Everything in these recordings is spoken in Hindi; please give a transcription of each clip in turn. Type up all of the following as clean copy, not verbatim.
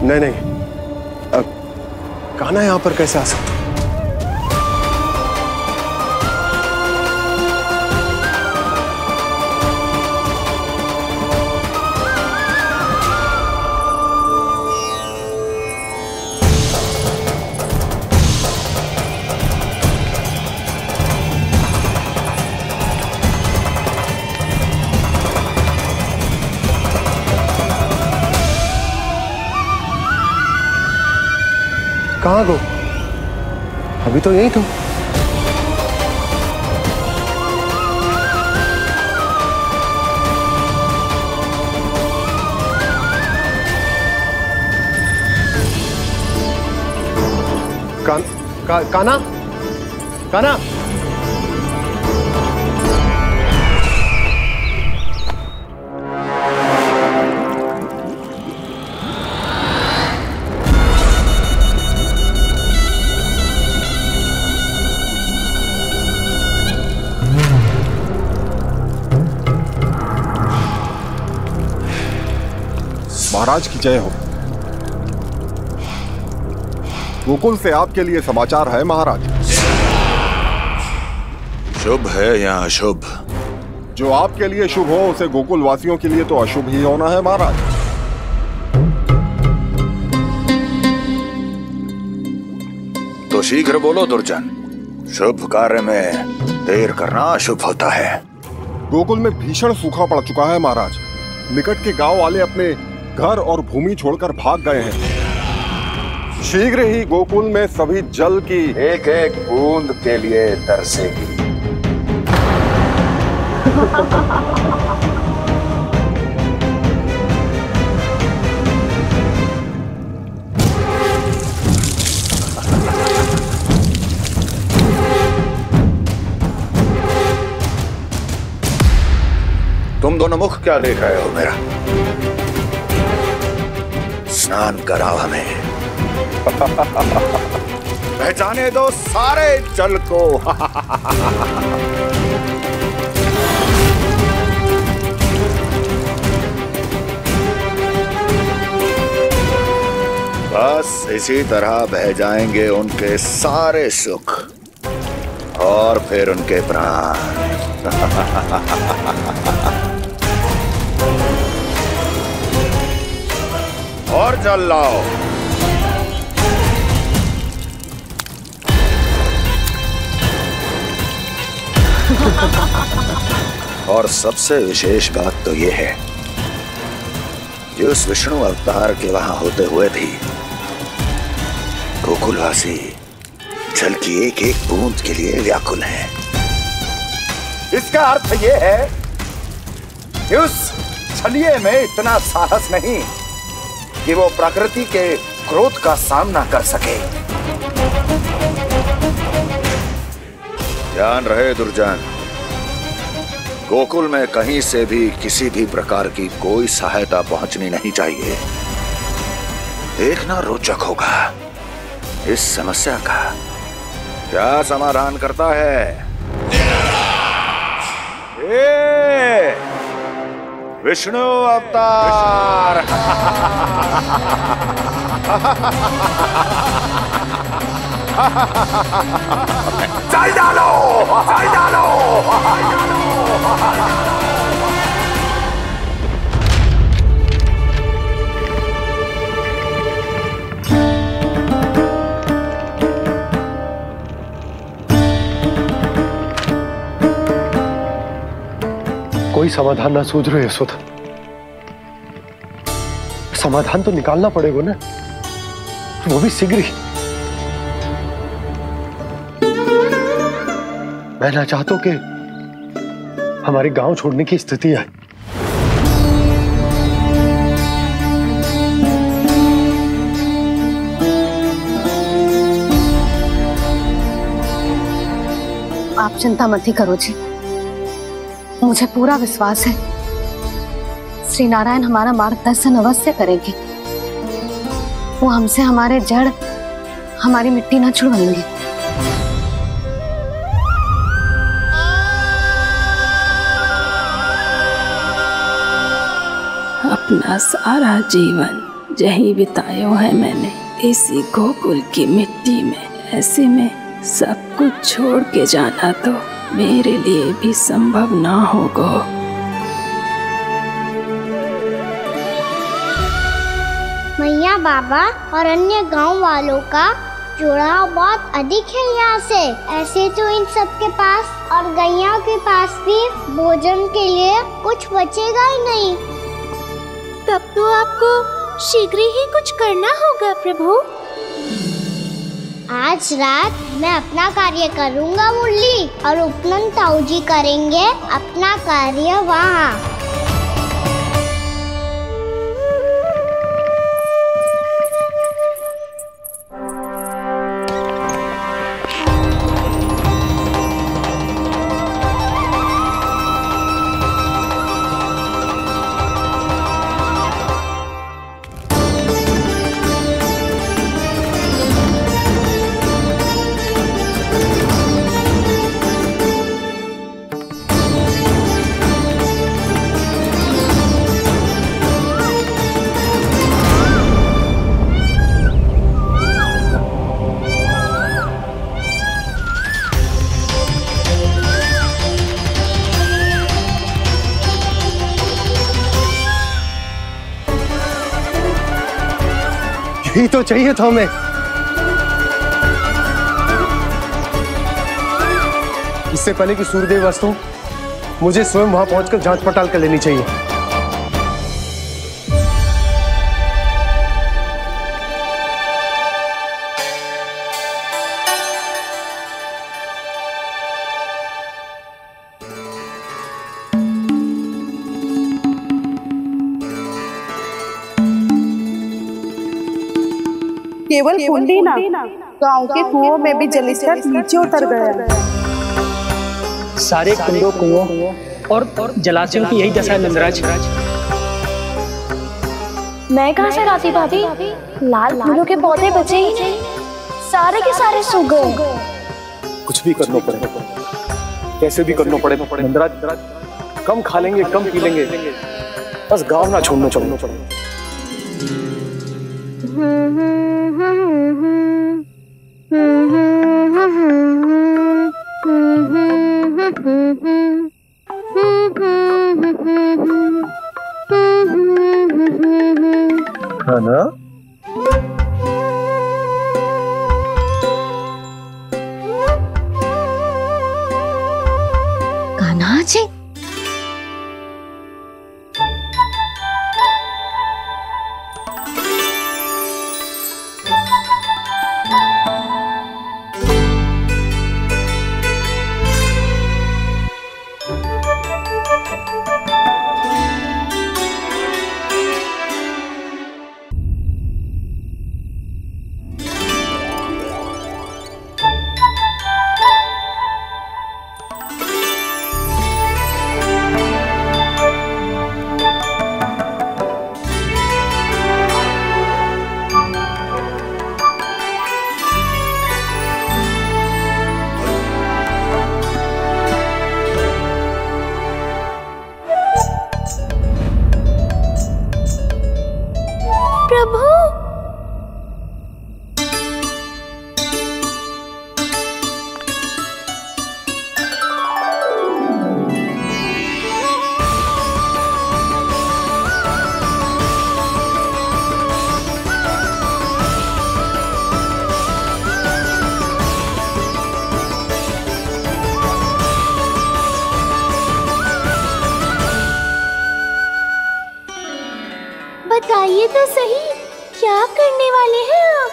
नहीं नहीं, कान्हा यहां पर कैसे आ सकता? कहाँ गो? अभी तो यही तुम। कान्हा, कान्हा। महाराज की जय हो। गोकुल से आपके लिए समाचार है महाराज। शुभ है या अशुभ? जो आपके लिए शुभ हो उसे गोकुल वासियों के लिए तो अशुभ ही होना है महाराज। तो शीघ्र बोलो दुर्जन, शुभ कार्य में देर करना अशुभ होता है। गोकुल में भीषण सूखा पड़ चुका है महाराज। निकट के गांव वाले अपने घर और भूमि छोड़कर भाग गए हैं। शीघ्र ही गोकुल में सभी जल की एक एक बूंद के लिए तरसेगी। तुम दोनों मुख क्या देख रहे हो मेरा? स्नान कराओ हमें। पहचाने दो सारे जल को। बस इसी तरह बह जाएंगे उनके सारे सुख और फिर उनके प्राण। और जल लाओ। और सबसे विशेष बात तो यह है कि उस विष्णु अवतार के वहां होते हुए भी गोकुलवासी जल की एक एक बूंद के लिए व्याकुल हैं। इसका अर्थ यह है कि उस छलिए में इतना साहस नहीं कि वो प्रकृति के क्रोध का सामना कर सके। ध्यान रहे दुर्जन, गोकुल में कहीं से भी किसी भी प्रकार की कोई सहायता पहुंचनी नहीं चाहिए। देखना रोचक होगा इस समस्या का क्या समाधान करता है। विष्णु अवतार। चल डालो, चल डालो। कोई समाधान ना सूझ रहे यशोदा। समाधान तो निकालना पड़ेगा ना, वो भी शीघ्र ही। मैं ना चाहता कि हमारे गांव छोड़ने की स्थिति आए। आप चिंता मत ही करो जी, मुझे पूरा विश्वास है श्री नारायण हमारा मार्गदर्शन अवश्य करेंगे। वो हमसे हमारे जड़, हमारी मिट्टी न छुड़वाएंगे। अपना सारा जीवन जहीं बितायो है मैंने, इसी गोकुल की मिट्टी में। ऐसे में सब कुछ छोड़ के जाना तो मेरे लिए भी संभव ना होगा। मैया बाबा और अन्य गांव वालों का जुड़ाव बहुत अधिक है यहाँ से। ऐसे तो इन सब के पास और गैया के पास भी भोजन के लिए कुछ बचेगा ही नहीं। तब तो आपको शीघ्र ही कुछ करना होगा प्रभु। आज रात मैं अपना कार्य करूँगा मुरली, और उपनंद ताऊ जी करेंगे अपना कार्य वहाँ। यही तो चाहिए था हमें। इससे पहले कि सूर्यदेव वस्तु, मुझे स्वयं वहां पहुंचकर जांच पड़ताल कर लेनी चाहिए। केवल कुंडी ना, गांव के कुओं में भी जलस्तर नीचे उतर गया। सारे कुंडों, कुओं और जलाशयों की यही दशा है नंदराज। मैं कहाँ से लाती भाभी? लाल फूलों के पौधे बचे ही नहीं, सारे के सारे सूख गए। कुछ भी करना पड़े, कैसे भी करना पड़े नंदराज। कम खा लेंगे, कम पी लेंगे, बस गांव ना छोड़ना चाहिए। है ना? कान्हा जी, प्रभु बताइए तो सही, क्या करने वाले हैं आप?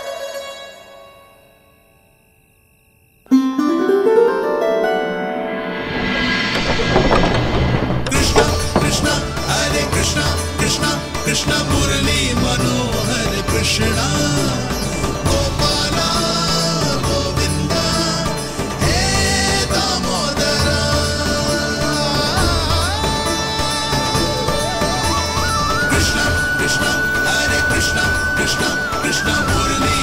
कृष्णा कृष्णा हरे कृष्णा कृष्णा कृष्णा मुरली मनोहर कृष्णा गोपाला गोविंदा हे दामोदरा। कृष्णा कृष्णा हरे कृष्णा कृष्णा कृष्णा मुरली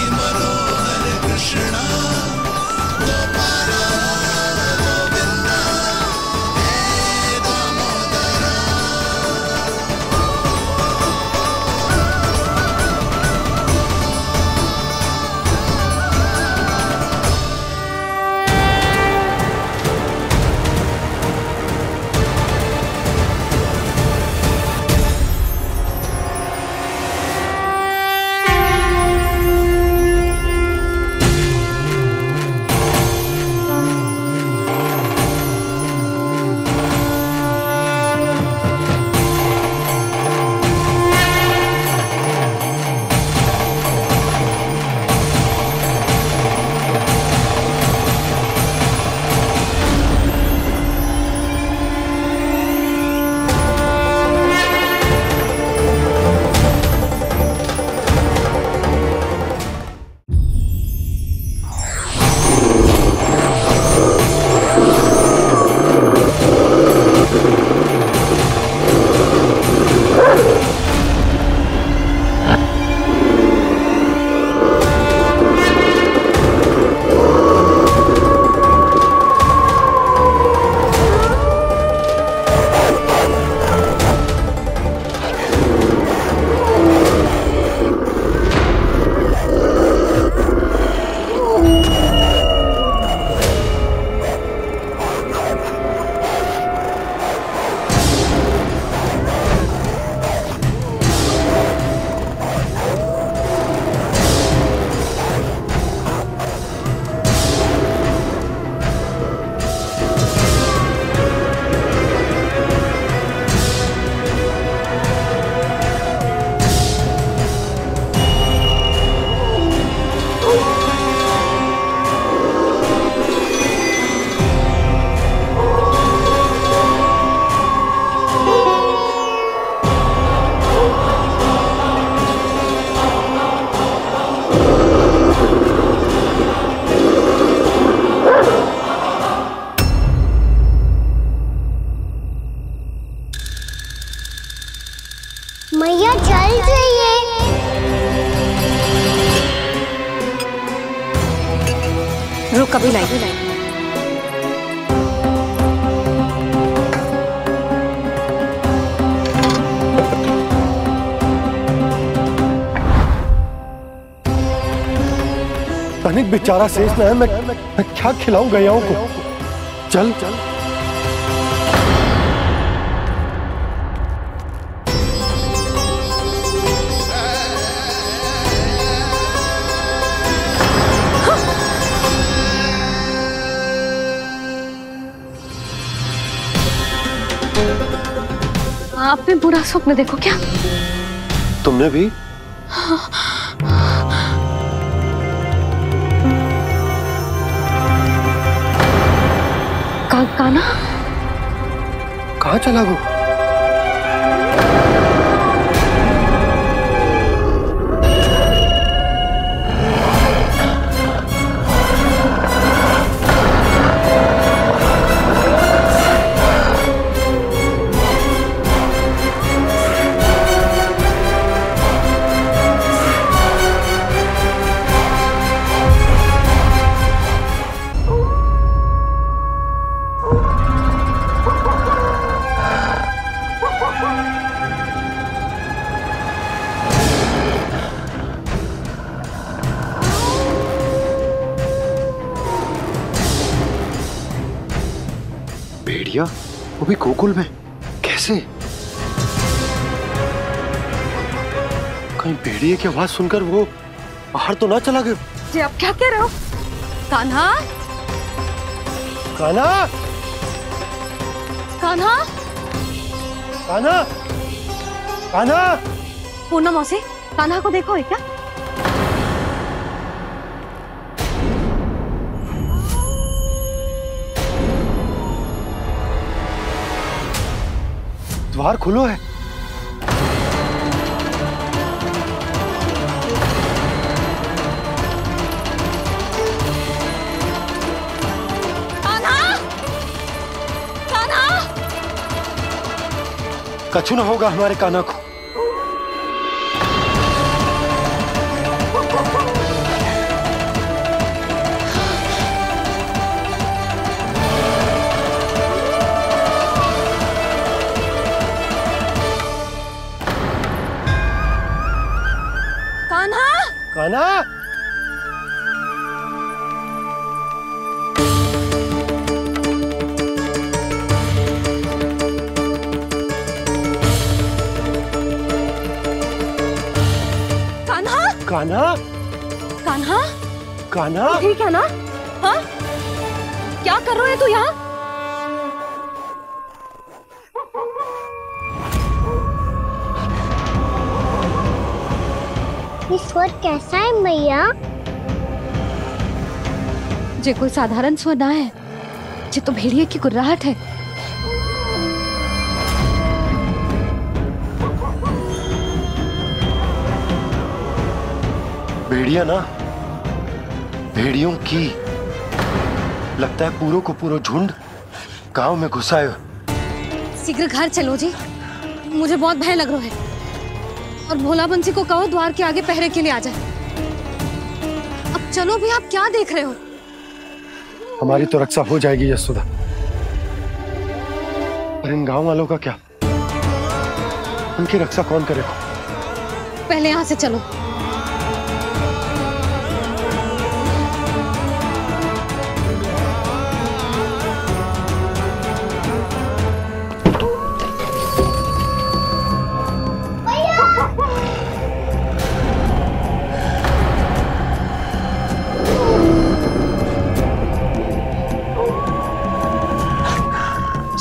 कभी नहीं। तनिक बेचारा शेष न है, मैं क्या खिलाऊं गयाओं को। चल चल आपने बुरा स्वप्न देखो क्या? तुमने भी? कान्हा कहाँ चला वो? भेड़िया वो भी गोकुल में? कैसे? कहीं भेड़िए की आवाज सुनकर वो बाहर तो ना चला गया? जी आप क्या कह रहे हो? कान्हा, कान्हा, कान्हा, कान्हा, कान्हा। पूर्णा मौसी, कान्हा को देखो है क्या? द्वार खुलो है। कान्हा, कान्हा। कछु ना होगा हमारे कान्हा को। कान्हा, कान्हा, कान्हा, कान्हा, कान्हा। ठीक है ना? हाँ? क्या कर रहे हो तू यहाँ? ये स्वर कैसा है मैया? जे कोई साधारण स्वर ना है, जे तो भेड़िए की गुर्राहट है। भेड़िया ना, भेड़ियों की। लगता है पूरो को पूरो झुंड गांव में घुसा है। शीघ्र घर चलो जी, मुझे बहुत भय लग रहा है। और भोला बंसी को कहो द्वार के आगे पहरे के लिए आ जाए। अब चलो भी, आप क्या देख रहे हो? हमारी तो रक्षा हो जाएगी यशोदा, पर इन गांव वालों का क्या? उनकी रक्षा कौन करेगा? पहले यहाँ से चलो।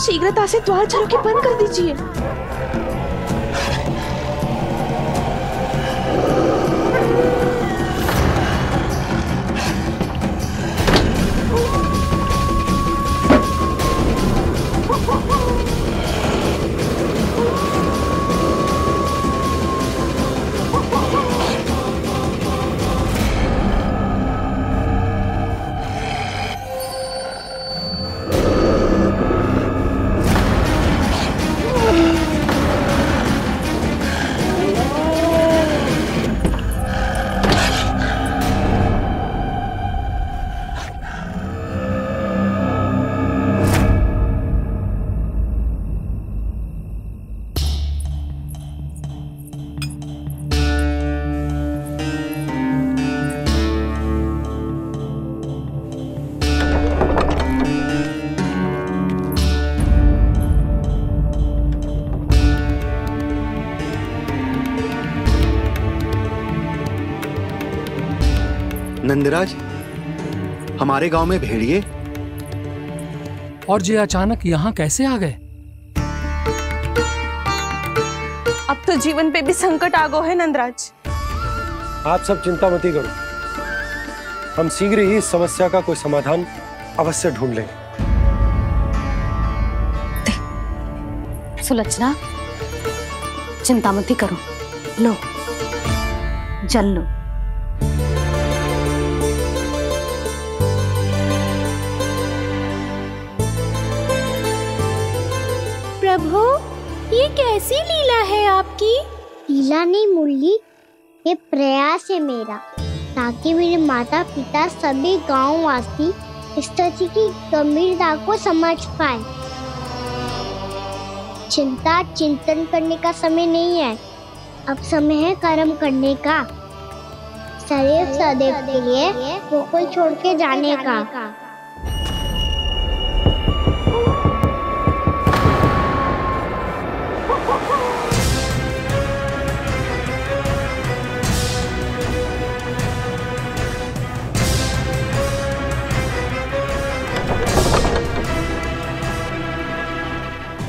शीघ्रता से द्वार चलो के बंद कर दीजिए। नंदराज, हमारे गांव में भेड़िए? और ये अचानक यहाँ कैसे आ गए? अब तो जीवन पे भी संकट आ गो है नंदराज। आप सब चिंता मत करो, हम शीघ्र ही इस समस्या का कोई समाधान अवश्य ढूंढ लेंगे। सुलोचना, चिंता मत करो, लो जल लो। प्रभु, ये कैसी लीला है आपकी? लीला नहीं मुरली, ये प्रयास है मेरा, ताकि मेरे माता पिता सभी गांव वासी इस स्थिति की गंभीरता को समझ पाए। चिंता चिंतन करने का समय नहीं है, अब समय है कर्म करने का, सदैव सदैव के लिए गोकुल छोड़ के जाने का।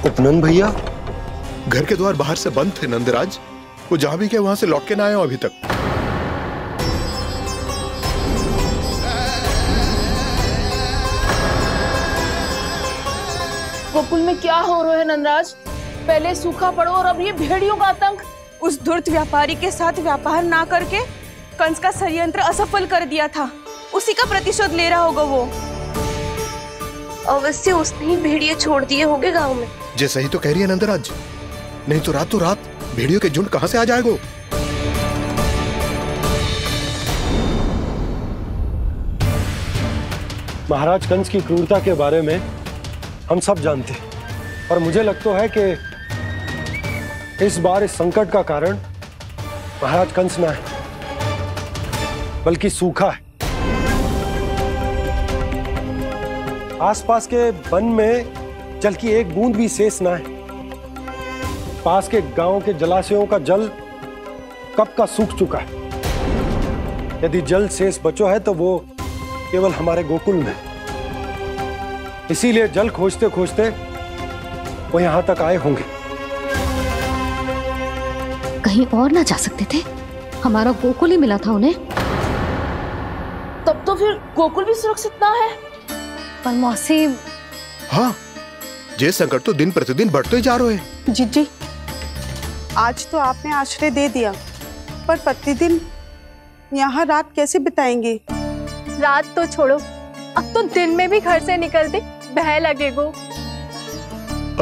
उपनंद भैया, घर के द्वार बाहर से बंद थे नंदराज, वो जहां भी गए वहां से लौट के ना आए हो अभी तक। गोकुल में क्या हो रहा है नंदराज? पहले सूखा पड़ो और अब ये भेड़ियों का आतंक। उस धूर्त व्यापारी के साथ व्यापार ना करके कंस का षड्यंत्र असफल कर दिया था, उसी का प्रतिशोध ले रहा होगा वो। अवश्य उसने ही भेड़िए छोड़ दिए होंगे गांव में। जैसा ही तो कह रही है नंदराज, नहीं तो रात भेड़ियों के झुंड कहां से आ जाएगा? महाराज कंस की क्रूरता के बारे में हम सब जानते हैं, और मुझे लगता है कि इस बार इस संकट का कारण महाराज कंस ना है, बल्कि सूखा है। आसपास के वन में जल की एक बूंद भी शेष ना है। पास के गांव के जलाशयों का जल कब का सूख चुका है। यदि जल शेष बचो है तो वो केवल हमारे गोकुल में। इसीलिए जल खोजते खोजते वो यहां तक आए होंगे। कहीं और ना जा सकते थे? हमारा गोकुल ही मिला था उन्हें। तब तो फिर गोकुल भी सुरक्षित ना है। पर मौसी, हाँ, ये संकट तो दिन प्रतिदिन बढ़ते जा रहे हैं। जी, आज तो आपने आश्रय दे दिया, पर प्रतिदिन यहाँ रात कैसे बिताएंगे? रात तो छोड़ो, अब तो दिन में भी घर से निकलते भय लगेगो।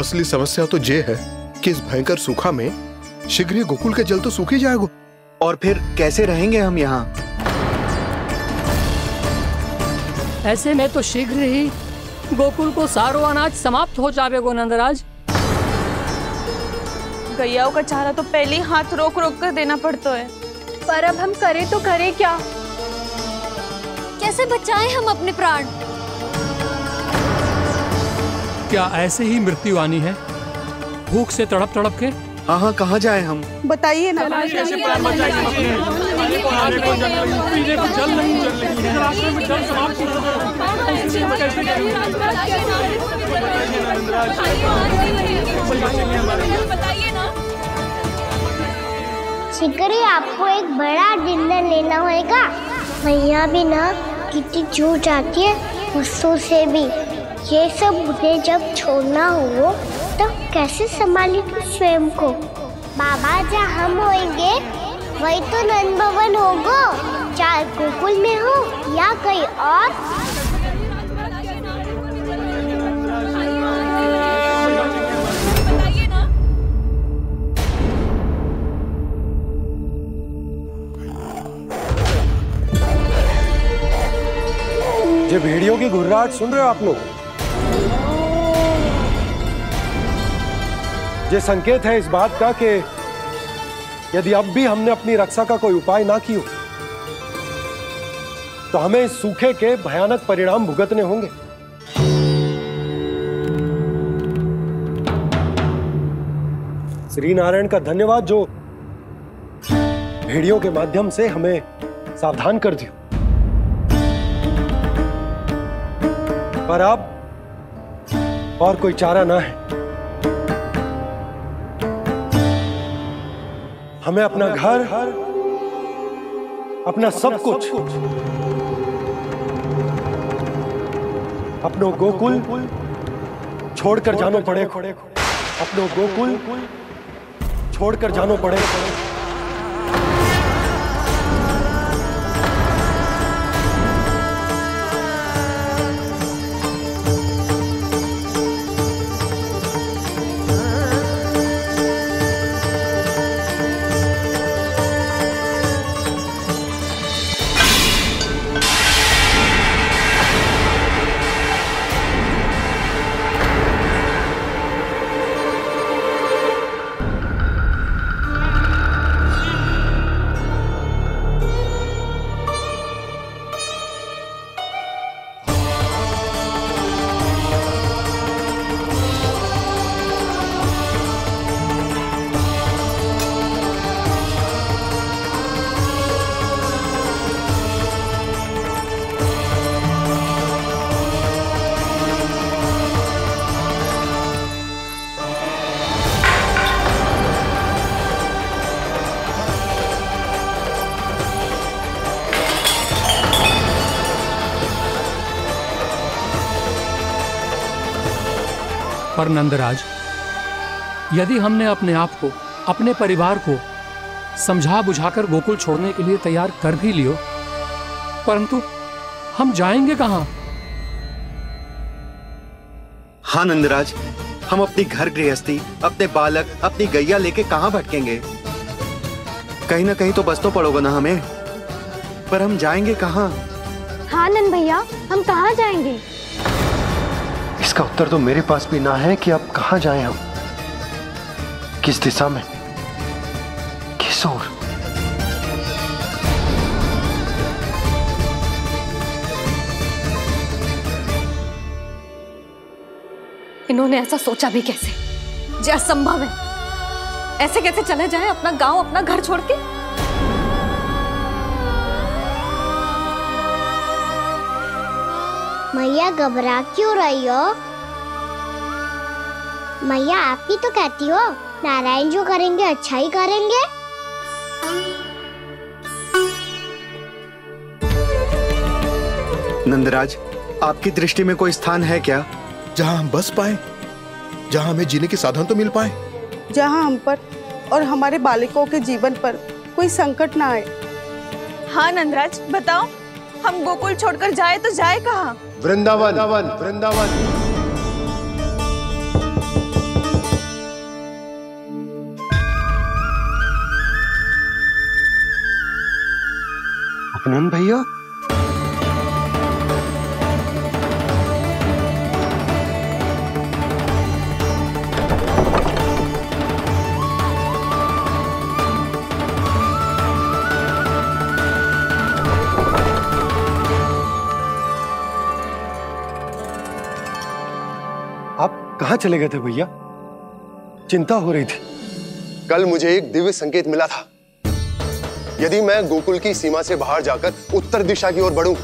असली समस्या तो ये है कि इस भयंकर सूखा में शीघ्र ही गोकुल के जल तो सूख ही जाएगा। और फिर कैसे रहेंगे हम यहाँ? ऐसे में तो शीघ्र ही गोकुल को सारो अनाज समाप्त हो जाएगा नंदराज। गैयाओं का चारा तो पहले ही हाथ रोक रोक कर देना पड़ता है। पर अब हम करें तो करें क्या? कैसे बचाएं हम अपने प्राण? क्या ऐसे ही मृत्यु आनी है, भूख से तड़प तड़प के? हाँ, कहाँ जाए हम? बताइए ना। कैसे प्राण बचाएंगे अपने? खाने को जल नहीं, पीने को जल नहीं, रास्ते में जल समाप्त हो गया। शीघ्र ही आपको एक बड़ा डिनर लेना होगा। मैया भी ना कितनी जूझ जाती है गुस्सों से भी। ये सब मुझे जब छोड़ना हो तो कैसे संभाली तू स्वयं को? बाबा जहाँ हम होंगे वही तो नंद भवन होगा, चाहे गोकुल में हो या कहीं और। ये भेड़ियों की घुर्राहट सुन रहे हो आप लोग? ये संकेत है इस बात का कि यदि अब भी हमने अपनी रक्षा का कोई उपाय ना किया तो हमें इस सूखे के भयानक परिणाम भुगतने होंगे। श्री नारायण का धन्यवाद जो भेड़ियों के माध्यम से हमें सावधान कर दिया। पर अब और कोई चारा ना है। हमें अपना घर, अपना सब कुछ, अपनो गोकुल छोड़कर जानो पड़े। अपनो गोकुल छोड़कर जानो पड़े। पर नंदराज, यदि हमने अपने आप को, अपने परिवार को समझा बुझाकर गोकुल छोड़ने के लिए तैयार कर भी लियो, परंतु हम जाएंगे कहां? हाँ नंदराज, हम अपनी घर गृहस्थी, अपने बालक, अपनी गैया लेके कहां भटकेंगे? कहीं ना कहीं तो बस तो पड़ोगे ना हमें, पर हम जाएंगे कहां? हाँ नंद भैया, हम कहाँ जाएंगे? इसका उत्तर तो मेरे पास भी ना है कि अब कहां जाएं हम, किस दिशा में, किस ओर। इन्होंने ऐसा सोचा भी कैसे? जो असंभव है। ऐसे कैसे चले जाएं अपना गांव, अपना घर छोड़ के? मैया घबरा क्यों रही हो? मैया आप ही तो कहती हो नारायण जो करेंगे अच्छा ही करेंगे। नंदराज, आपकी दृष्टि में कोई स्थान है क्या जहां हम बस पाए, जहां हमें जीने के साधन तो मिल पाए, जहां हम पर और हमारे बालकों के जीवन पर कोई संकट ना आए? हाँ नंदराज, बताओ, हम गोकुल छोड़कर जाए तो जाए कहाँ? वृंदावन, वृंदावन। अपनन भैया, कहाँ चले गए थे भैया? चिंता हो रही थी। कल मुझे एक दिव्य संकेत मिला था। यदि मैं गोकुल की सीमा से बाहर जाकर उत्तर दिशा की ओर बढ़ूं,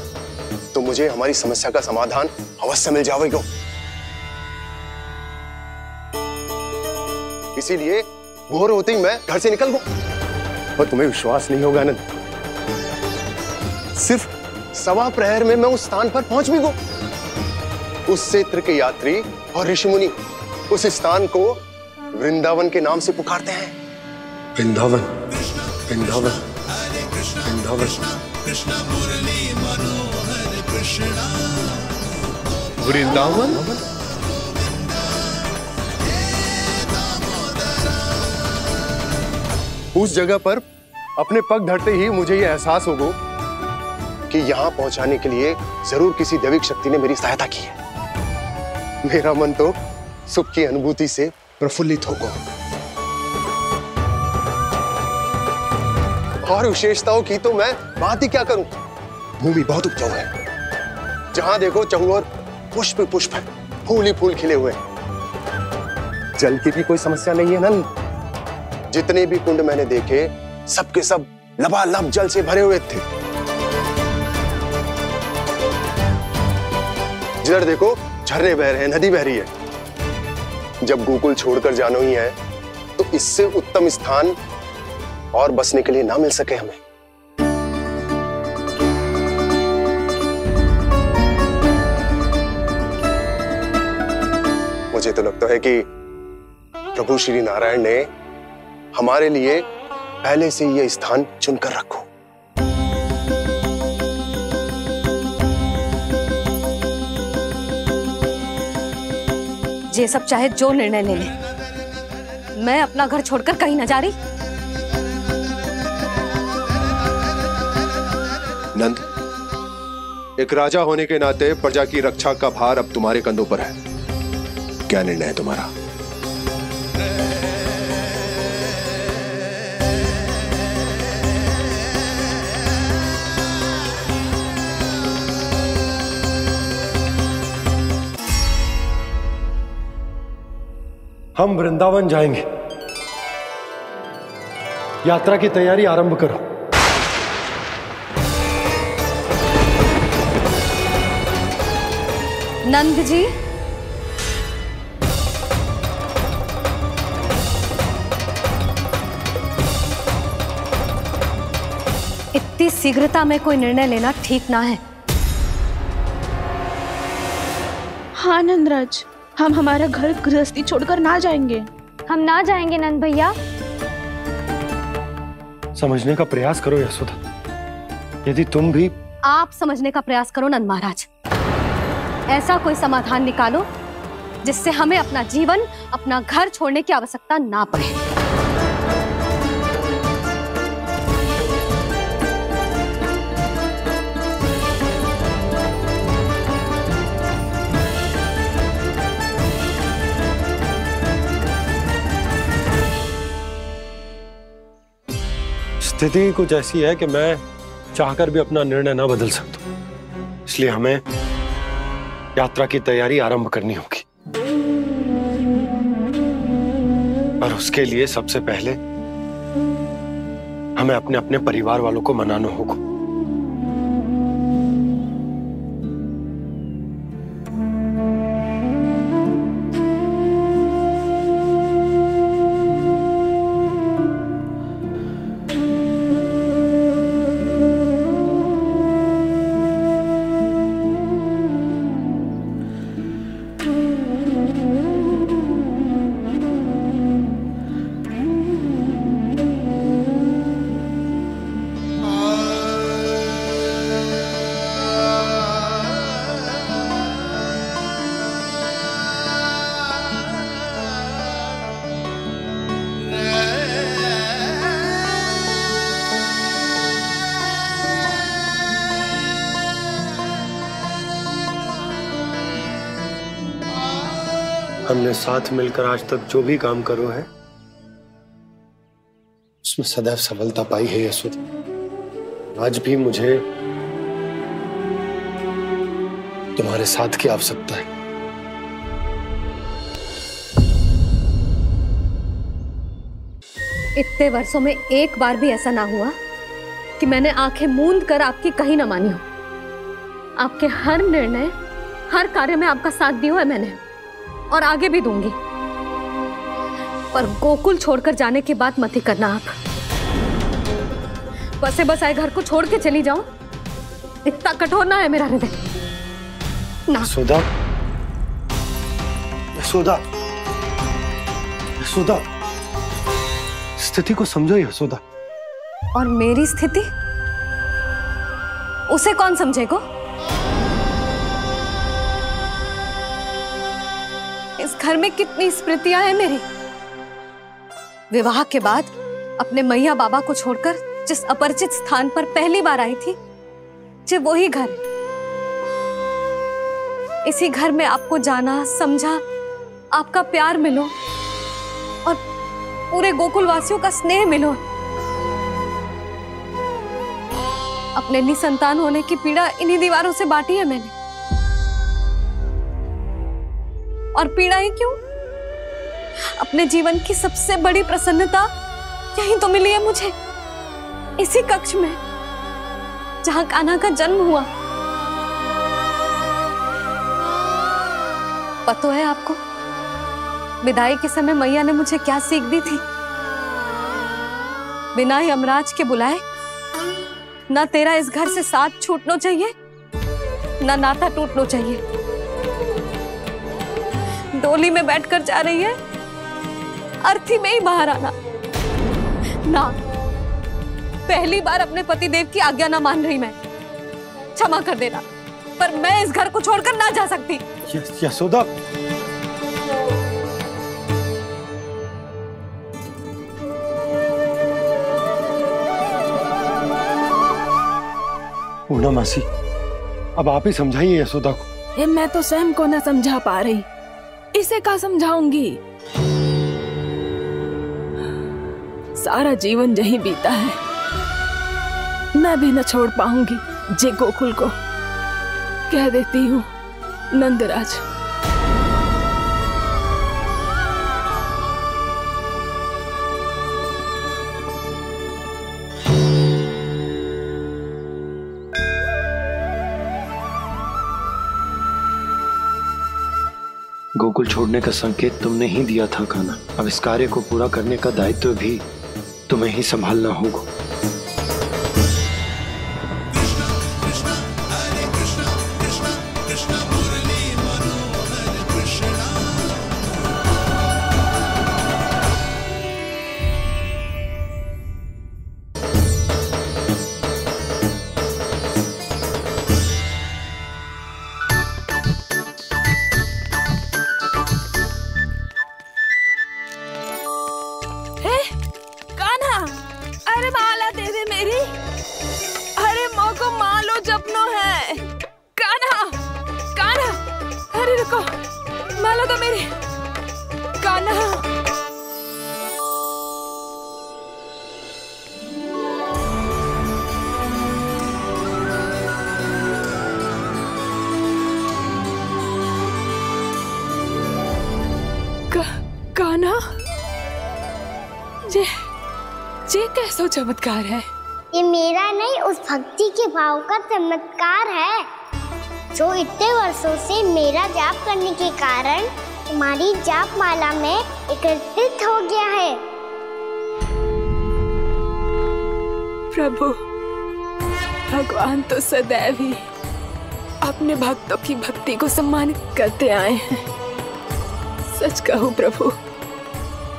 तो मुझे हमारी समस्या का समाधान अवश्य मिल जाएगा। इसीलिए भोर होते ही मैं घर से निकल गया। और तुम्हें विश्वास नहीं होगा आनंद, सिर्फ 1.25 प्रहर में मैं उस स्थान पर पहुंच भी गया। उस क्षेत्र के यात्री और ऋषिमुनि उस स्थान को वृंदावन के नाम से पुकारते हैं। वृंदावन, वृंदावन, वृंदावन। कृष्ण मुरली मनोहर कृष्णा। वृंदावन? उस जगह पर अपने पग धरते ही मुझे यह एहसास होगा कि यहां पहुंचाने के लिए जरूर किसी दैविक शक्ति ने मेरी सहायता की है। मेरा मन तो सुख की अनुभूति से प्रफुल्लित हो गया। और विशेषताओं की तो मैं बात ही क्या करूं। भूमि बहुत उपजाऊ है, जहां देखो चहुओर पुष्प पुष्प है, फूल ही फूल खिले हुए हैं। जल की भी कोई समस्या नहीं है नंद। जितने भी कुंड मैंने देखे, सबके सब लबालब जल से भरे हुए थे। जिधर देखो झरने बह रहे हैं, नदी बह रही है। जब गोकुल छोड़कर जाना ही है तो इससे उत्तम स्थान और बसने के लिए ना मिल सके हमें। मुझे तो लगता है कि प्रभु श्री नारायण ने हमारे लिए पहले से यह स्थान चुनकर रखो। ये सब चाहे जो निर्णय ले ले, मैं अपना घर छोड़कर कहीं न जा रही। नंद, एक राजा होने के नाते प्रजा की रक्षा का भार अब तुम्हारे कंधों पर है। क्या निर्णय है तुम्हारा? हम वृंदावन जाएंगे। यात्रा की तैयारी आरंभ करो। नंद जी, इतनी शीघ्रता में कोई निर्णय लेना ठीक ना है। हाँ नंदराज, हम हमारा घर गृहस्थी छोड़कर ना जाएंगे। हम ना जाएंगे नंद भैया। समझने का प्रयास करो यशोदा। यदि तुम भी आप समझने का प्रयास करो नंद महाराज। ऐसा कोई समाधान निकालो जिससे हमें अपना जीवन, अपना घर छोड़ने की आवश्यकता ना पड़े। स्थिति कुछ ऐसी है कि मैं चाहकर भी अपना निर्णय ना बदल सकता, इसलिए हमें यात्रा की तैयारी आरंभ करनी होगी। और उसके लिए सबसे पहले हमें अपने अपने परिवार वालों को मनाना होगा। हमने साथ मिलकर आज तक जो भी काम करो है उसमें सदैव सफलता पाई है यशोदा। आज भी मुझे तुम्हारे साथ की आवश्यकता है। इतने वर्षों में एक बार भी ऐसा ना हुआ कि मैंने आंखें मूंद कर आपकी कहीं ना मानी हो। आपके हर निर्णय, हर कार्य में आपका साथ दिया है मैंने, और आगे भी दूंगी। पर गोकुल छोड़कर जाने की बात मत ही करना आप। बसे बसाए घर को छोड़ के चली जाऊं, इतना कठोर ना है मेरा हृदय ना। यशोदा, यशोदा, यशोदा, स्थिति को समझो यशोदा। और मेरी स्थिति उसे कौन समझेगा? इस घर में कितनी स्मृतियां हैं मेरी। विवाह के बाद अपने मैया बाबा को छोड़कर जिस अपरिचित स्थान पर पहली बार आई थी, जो वही घर। इसी घर में आपको जाना, समझा, आपका प्यार मिलो और पूरे गोकुल वासियों का स्नेह मिलो। अपने निसंतान होने की पीड़ा इन्हीं दीवारों से बांटी है मैंने। और पीड़ा ही क्यों? अपने जीवन की सबसे बड़ी प्रसन्नता यही तो मिली है मुझे, इसी कक्ष में जहां कान्हा का जन्म हुआ। पता है आपको विदाई के समय मैया ने मुझे क्या सीख दी थी? बिना यमराज के बुलाए ना तेरा इस घर से साथ छूटना चाहिए, ना नाता टूटना चाहिए। डोली में बैठकर जा रही है, अर्थी में ही बाहर आना ना। पहली बार अपने पतिदेव की आज्ञा ना मान रही मैं, क्षमा कर देना, पर मैं इस घर को छोड़कर ना जा सकती। यशोदा, पूर्णा मासी, अब आप ही समझाइए यशोदा को। मैं तो स्वयं को न समझा पा रही, इसे क्या समझाऊंगी? सारा जीवन यहीं बीता है, मैं भी न छोड़ पाऊंगी जे गोकुल को। कह देती हूँ नंदराज। गोकुल छोड़ने का संकेत तुमने ही दिया था कान्हा। अब इस कार्य को पूरा करने का दायित्व भी तुम्हें ही संभालना होगा। ये कैसा चमत्कार है? ये मेरा नहीं, उस भक्ति के भाव का चमत्कार है जो इतने वर्षों से मेरा जाप करने के कारण तुम्हारी जाप माला में एकत्रित हो गया है। प्रभु, भगवान तो सदैव ही अपने भक्तों की भक्ति को सम्मानित करते आए हैं। सच कहूँ प्रभु,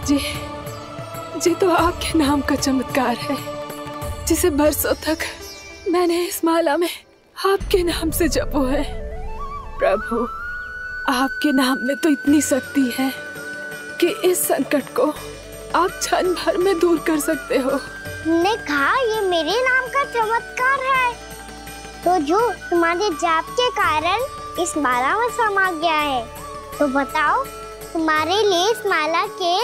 जी तो आपके नाम का चमत्कार है, जिसे बरसों तक मैंने इस माला में आपके नाम से जपो है। प्रभु, आपके नाम में तो इतनी शक्ति है कि इस संकट को आप क्षण भर में दूर कर सकते हो। तुमने कहा ये मेरे नाम का चमत्कार है, तो जो तुम्हारे जाप के कारण इस माला में समा गया है, तो बताओ तुम्हारे लिए इस माला के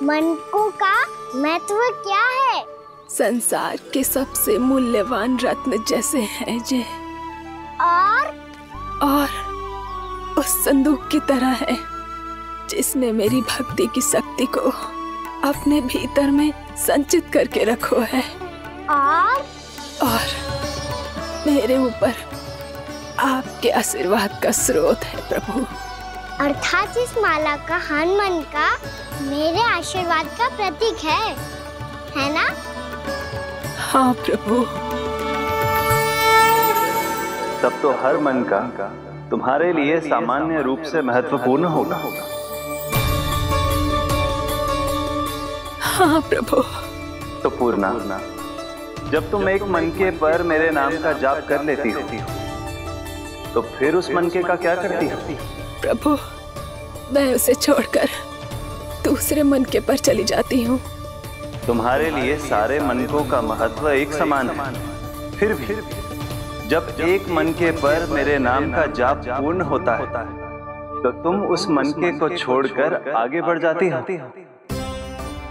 मनकों का महत्व क्या है? संसार के सबसे मूल्यवान रत्न जैसे हैं जे, और उस संदूक की तरह है जिसने मेरी भक्ति की शक्ति को अपने भीतर में संचित करके रखो है। और मेरे ऊपर आपके आशीर्वाद का स्रोत है प्रभु। अर्थात इस माला का हनुमान का मेरे आशीर्वाद का प्रतीक है ना? हाँ प्रभु। तब तो हर मन का तुम्हारे लिए सामान्य रूप से महत्वपूर्ण होगा। हाँ प्रभु। तो पूर्णा, जब तुम एक मनके पर मेरे नाम का जाप कर लेती हो, तो फिर उस मनके का क्या करती हो? प्रभु, मैं उसे छोड़कर दूसरे मनके पर चली जाती हूँ। तुम्हारे लिए सारे मनकों का महत्व एक समान है। फिर भी जब एक मनके पर मेरे नाम का जाप पूर्ण होता है, तो तुम उस मनके को छोड़कर आगे बढ़ जाती हो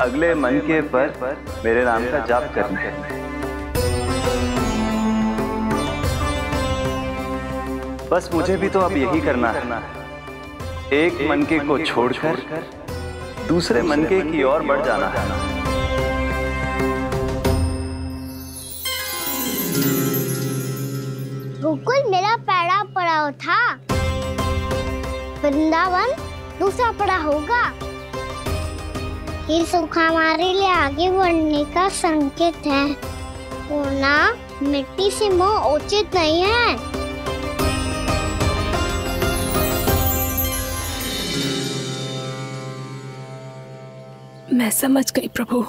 अगले मनके पर मेरे नाम का जाप करने। बस मुझे भी तो अब यही करना है, एक मनके को छोड़कर दूसरे मनके की ओर बढ़ जाना है। गोकुल मेरा पैड़ा पड़ा था, वृंदावन दूसरा पड़ा होगा। ये सूखा हमारे लिए आगे बढ़ने का संकेत है। वरना मिट्टी से मोह उचित नहीं है। मैं समझ गई प्रभु।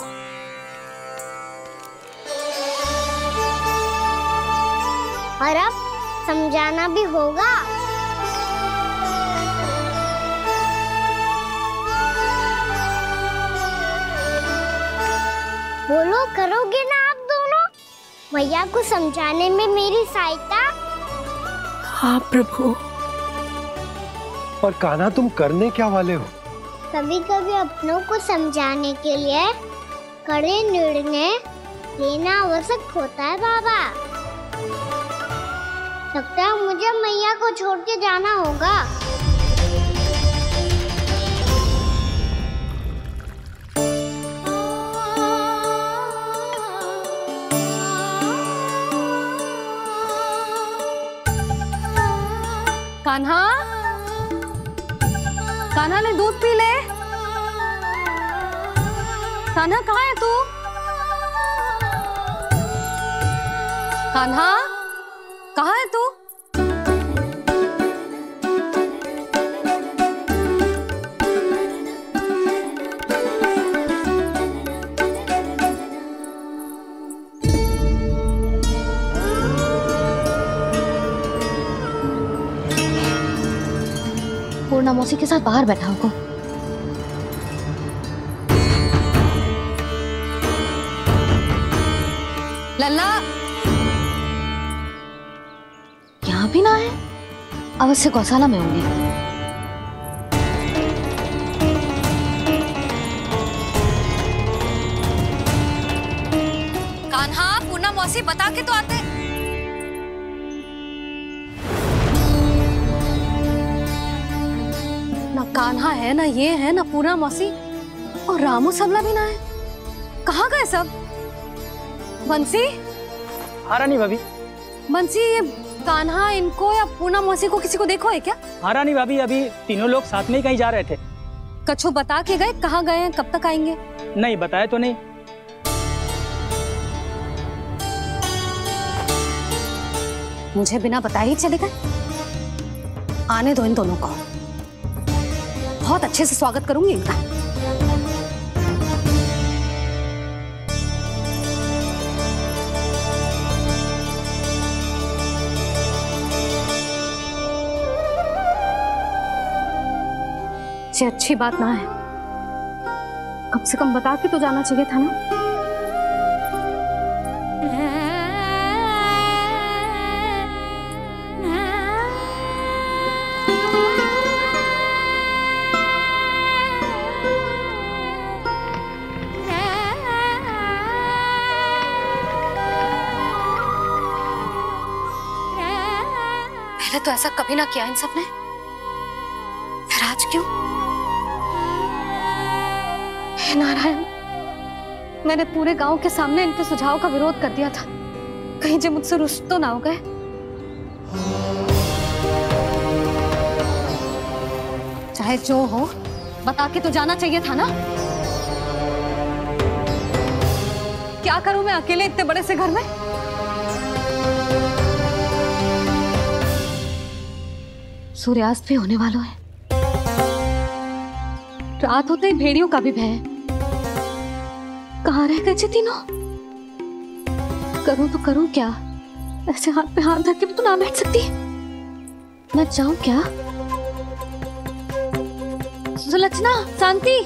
और अब समझाना भी होगा। बोलो, करोगे ना आप दोनों? भैया को समझाने में मेरी सहायता? हाँ प्रभु। पर कान्हा, तुम करने क्या वाले हो? कभी कभी अपनों को समझाने के लिए कड़े निर्णय लेना आवश्यक होता है बाबा। लगता है मुझे मैया को छोड़ के जाना होगा। कान्हा, कान्हा ने दूध पी ले। कान्हा कहाँ है तू? कान्हा कहाँ है तू? पूर्णा मौसी के साथ बाहर बैठा होगा। लल्ला यहाँ भी ना है। अवश्य गौशाला में होंगे। कान्हा, पूर्णा मौसी बता के तो आते। ना कान्हा है, ना ये है, ना पूर्णा मौसी, और रामू सबला भी ना है। कहाँ गए सब? बंसी? हाँ रानी भाभी। बंसी, ये कान्हा इनको या पूर्णा मौसी को किसी को देखो है क्या? हाँ रानी भाभी, अभी तीनों लोग साथ में ही कहीं जा रहे थे। कछु बता के गए कहाँ गए हैं, कब तक आएंगे? नहीं बताया तो नहीं। मुझे बिना बताए ही चले गए। आने दो इन दोनों को, बहुत अच्छे से स्वागत करूंगी इनका। ये अच्छी बात ना है। कम से कम बता के तो जाना चाहिए था ना। पहले तो ऐसा कभी ना किया इन सब ने, फिर आज क्यों? हे नारायण, मैंने पूरे गांव के सामने इनके सुझाव का विरोध कर दिया था। कहीं जो मुझसे रुष्ट तो ना हो गए। चाहे जो हो, बता के तो जाना चाहिए था ना। क्या करूं मैं अकेले इतने बड़े से घर में? सूर्यास्त भी होने वाला है। रात होते ही भेड़ियों का भी भय है। कहाँ रह गए थे तीनों? करूं तो करूं क्या? ऐसे हाथ पे हाथ धर के तो ना बैठ सकती। मैं जाऊं क्या? सुलक्षणा, शांति,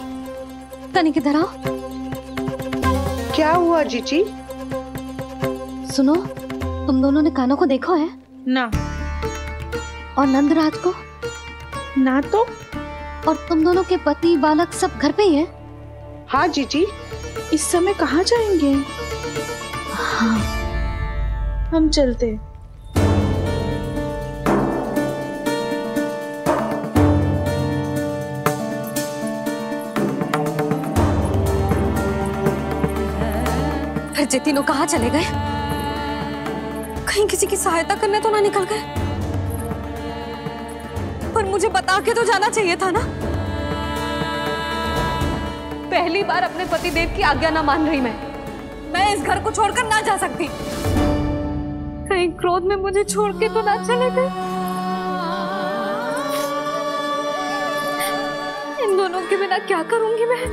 तनिक इधर आओ। क्या हुआ जीजी? सुनो, तुम दोनों ने कान्हा को देखा है? ना। और नंदराज को? ना तो। और तुम दोनों के पति बालक सब घर पे ही हैं? हाँ जीजी, इस समय कहाँ जाएंगे? हाँ। हम चलते। फिर जे तीनों कहाँ चले गए? कहीं किसी की सहायता करने तो ना निकल गए? पर मुझे बता के तो जाना चाहिए था ना। पहली बार अपने पतिदेव की आज्ञा ना मान रही मैं इस घर को छोड़कर ना जा सकती। कहीं क्रोध में मुझे छोड़ के तो ना चले गए। इन दोनों के बिना क्या करूंगी मैं?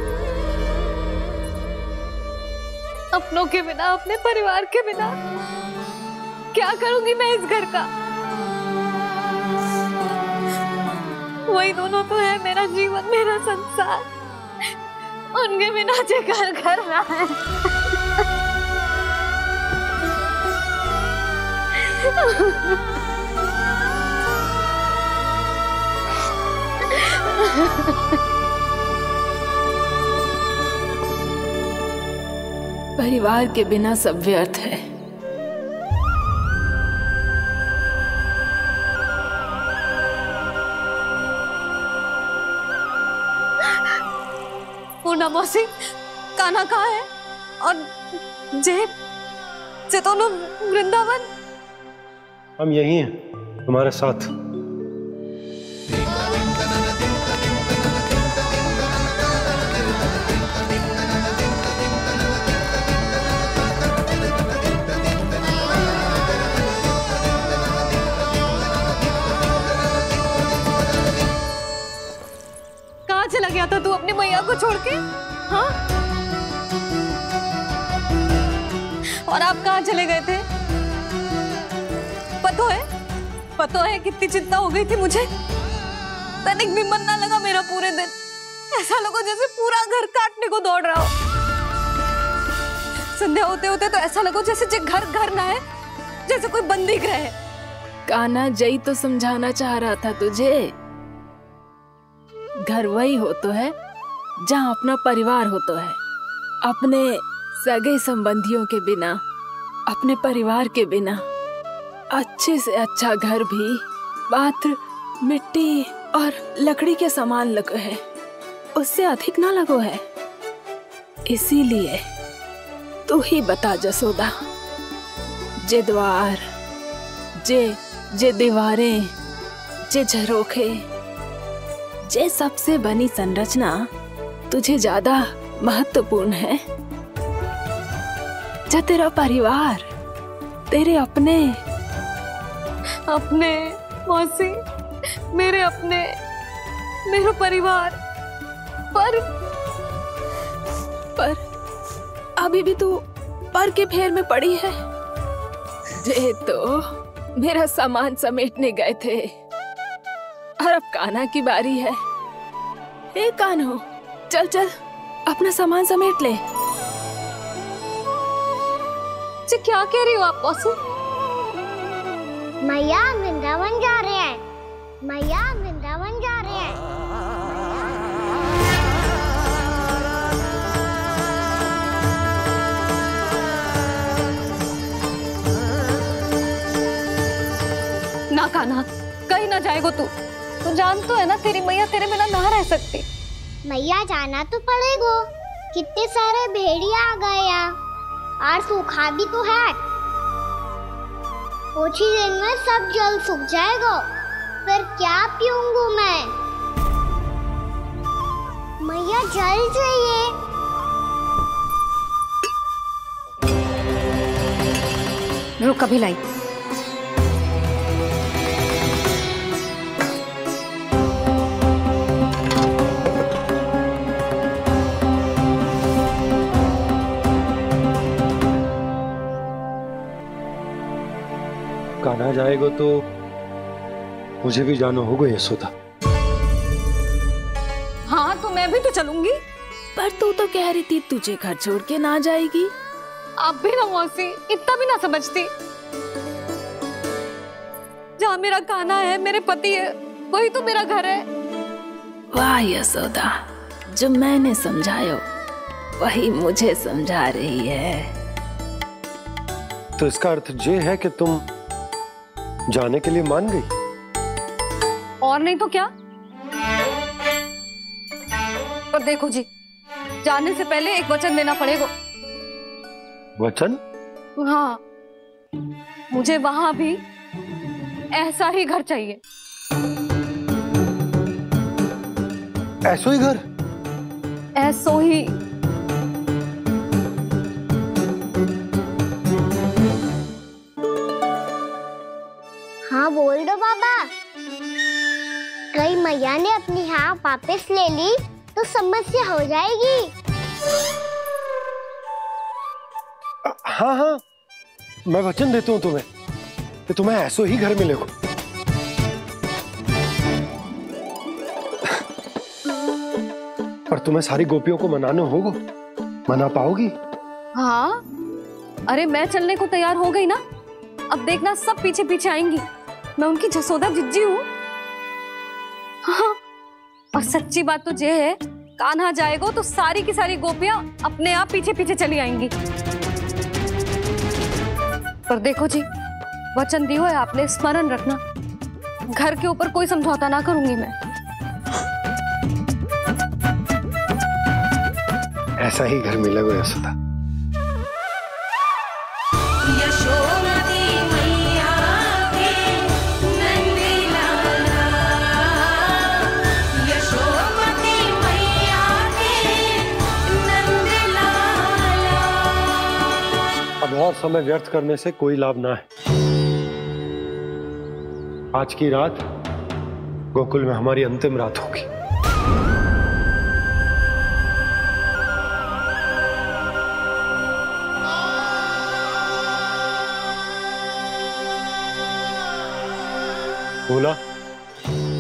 अपनों के बिना, अपने परिवार के बिना क्या करूंगी मैं इस घर का? वही दोनों तो है मेरा जीवन, मेरा संसार। उनके बिना जो घर घर रहा है। परिवार के बिना सब व्यर्थ है। पूर्णा मौसी, कान्हा कहाँ है? और जे दोनों वृंदावन? हम यही हैं तुम्हारे साथ। कहाँ चला गया था तू अपनी मैया को छोड़ के? हाँ? और आप कहाँ चले गए थे? पता है कितनी चिंता हो गई थी मुझे। तनिक भी मन ना लगा मेरा पूरे दिन। ऐसा लगा जैसे पूरा घर काटने को दौड़ रहा हो। संध्या होते होते तो ऐसा लगा जैसे घर घर ना है, जैसे कोई बंदी गृह है। कान्हा जई तो समझाना चाह रहा था तुझे। घर वही हो तो है जहाँ अपना परिवार हो तो है। अपने सगे संबंधियों के बिना, अपने परिवार के बिना अच्छे से अच्छा घर भी पात्र मिट्टी और लकड़ी के समान लगो है, उससे अधिक ना लगो है। इसीलिए तू ही बता जसोदा, जे द्वार, जे दीवारें, जे झरोखे, जे सबसे बनी संरचना तुझे ज्यादा महत्वपूर्ण है? जा तेरा परिवार, तेरे अपने मौसी, मेरा परिवार। पर अभी भी तू पर के फेर में पड़ी है। जे तो मेरा सामान समेटने गए थे और अब कान्हा की बारी है। हे कान्हो, चल चल अपना सामान समेट ले। क्या कह रही हो आप मौसी? मैया वृंदावन जा रहे हैं। मैया वृंदावन जा रहे हैं। ना कान्हा, कहीं ना जाएगो तू। तू जान तो है ना तेरी मैया तेरे बिना ना रह सकती। मैया जाना तो पड़ेगा। कितने सारे भेड़िया आ गए और सूखा भी तो है। कुछ ही दिन में सब जल सूख जाएगा। फिर क्या पीऊंगा मैं? मैया जल चाहिए। रुक, अभी लाई। कान्हा जाएगा तो मुझे भी जाना होगा यशोदा। हाँ तो मैं भी तो चलूंगी। पर तू तो कह रही थी तुझे घर छोड़ के ना जाएगी। आप भी ना मौसी, इतना भी ना समझती। जहाँ मेरा कान्हा है, मेरे पति है, वही तो मेरा घर है। वाह यशोदा, जो मैंने समझायो वही मुझे समझा रही है। तो इसका अर्थ ये है कि तुम जाने के लिए मान गई? और नहीं तो क्या। पर देखो जी, जाने से पहले एक वचन देना पड़ेगा। वचन? हाँ, मुझे वहां भी ऐसा ही घर चाहिए। ऐसो ही घर? ऐसो ही। हाँ बोल दो बाबा। कहीं मैया ने अपनी हाँ वापस ले ली तो समस्या हो जाएगी। हाँ हाँ, मैं वचन देता हूँ तुम्हें कि तुम्हें ऐसो ही घर मिलेगा। पर तुम्हें सारी गोपियों को मनाना होगा। मना पाओगी? हाँ, अरे मैं चलने को तैयार हो गई ना। अब देखना सब पीछे पीछे आएंगी। मैं उनकी जसोदा जिज्जी हूँ। हाँ, और सच्ची बात तो ये है, कान्हा जाएगा तो सारी की सारी गोपियां अपने आप पीछे पीछे चली आएंगी। पर देखो जी, वचन दियो है आपने, स्मरण रखना, घर के ऊपर कोई समझौता ना करूंगी मैं। ऐसा ही घर मिलेगा यशोदा। अब और समय व्यर्थ करने से कोई लाभ ना है। आज की रात गोकुल में हमारी अंतिम रात होगी। बोला,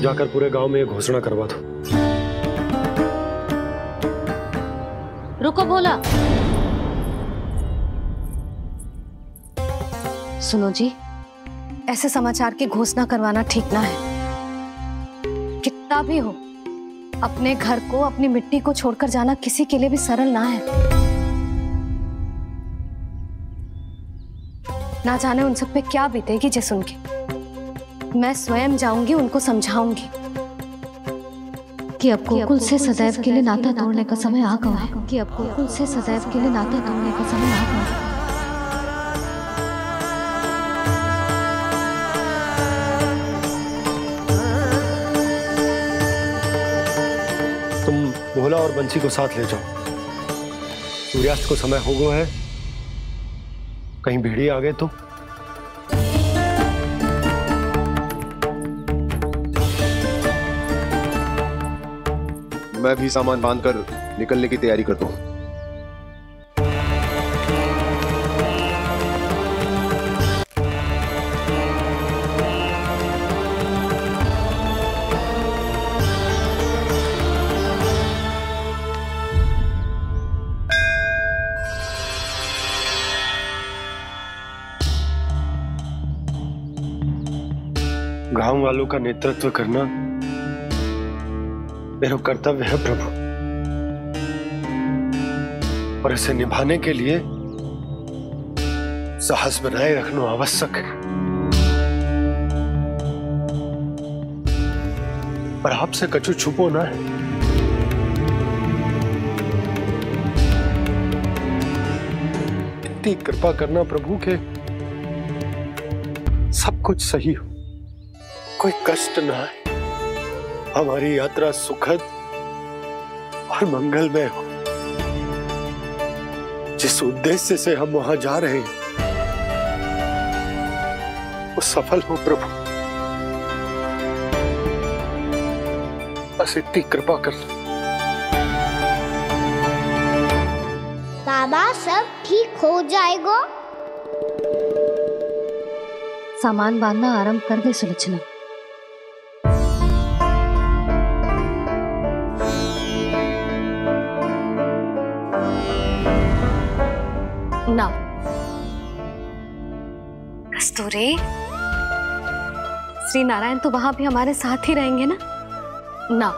जाकर पूरे गांव में ये घोषणा करवा दो। रुको भोला। सुनो जी, ऐसे समाचार की घोषणा करवाना ठीक ना है। कितना भी हो, अपने घर को, अपनी मिट्टी को छोड़कर जाना किसी के लिए भी सरल ना है। ना जाने उन सब पे क्या बीतेगी जे सुन के। मैं स्वयं जाऊंगी, उनको समझाऊंगी कि अब गोकुल से सदैव के लिए नाता तोड़ने का समय आ गया है। कि अब गोकुल से सदैव के लिए नाता तोड़ने का समय आ गया है। तुम भोला और बंसी को साथ ले जाओ। सूर्यास्त को समय हो गया है, कहीं भेड़िए आ गए तो। मैं भी सामान बांधकर निकलने की तैयारी करता हूं। गांव वालों का नेतृत्व करना मेरा कर्तव्य है प्रभु, और इसे निभाने के लिए साहस बनाए रखना आवश्यक है। पर आपसे कछु छुपो ना है। इतनी कृपा करना प्रभु के सब कुछ सही हो, कोई कष्ट ना है, हमारी यात्रा सुखद और मंगलमय हो। जिस उद्देश्य से हम वहां जा रहे हैं वो सफल हो प्रभु, बस इतनी कृपा कर। बाबा सब ठीक हो जाएगा। सामान बांधना आरंभ कर दे सुलोचना। ना कस्तूरी, श्री नारायण तो वहां भी हमारे साथ ही रहेंगे ना? ना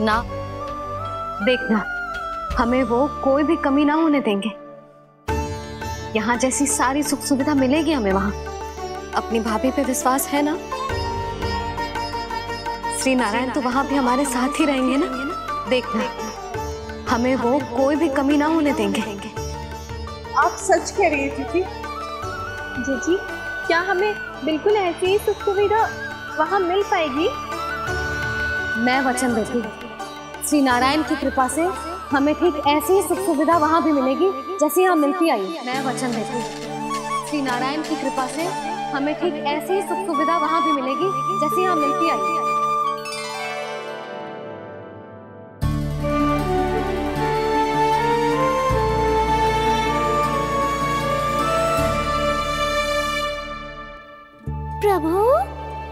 ना, देखना हमें वो कोई भी कमी ना होने देंगे। यहाँ जैसी सारी सुख सुविधा मिलेगी हमें वहां। अपनी भाभी पे विश्वास है ना? श्री नारायण तो वहां भी हमारे साथ ही रहेंगे ना? देखना हमें वो कोई भी कमी ना होने देंगे। आप सच कह रही है जीजी। जीजी, क्या हमें बिल्कुल ऐसी ही सुख सुविधा वहाँ मिल पाएगी? मैं वचन देती हूँ श्री नारायण की कृपा से हमें ठीक ऐसी ही सुख सुविधा वहाँ भी मिलेगी जैसी यहाँ मिलती आई। मैं वचन देती हूँ, श्री नारायण की कृपा से हमें ठीक ऐसी ही सुख सुविधा वहाँ भी मिलेगी जैसी यहाँ मिलती आई। प्रभु,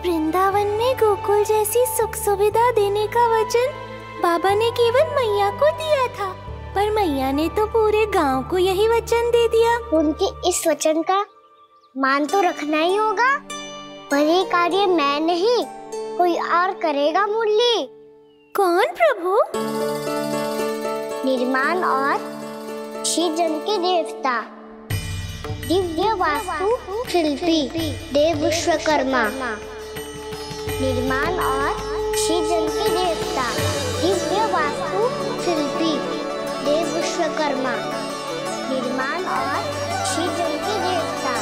वृंदावन में गोकुल जैसी सुख सुविधा देने का वचन बाबा ने केवल मैया को दिया था, पर मैया ने तो पूरे गांव को यही वचन दे दिया। उनके इस वचन का मान तो रखना ही होगा, पर ये कार्य मैं नहीं कोई और करेगा। मुरली कौन प्रभु? निर्माण और सृजन के देवता, दिव्य वास्तु शिल्पी देव विश्वकर्मा। निर्माण और सृजन के देवता, दिव्य वास्तु शिल्पी देव विश्वकर्मा। निर्माण और सृजन के देवता,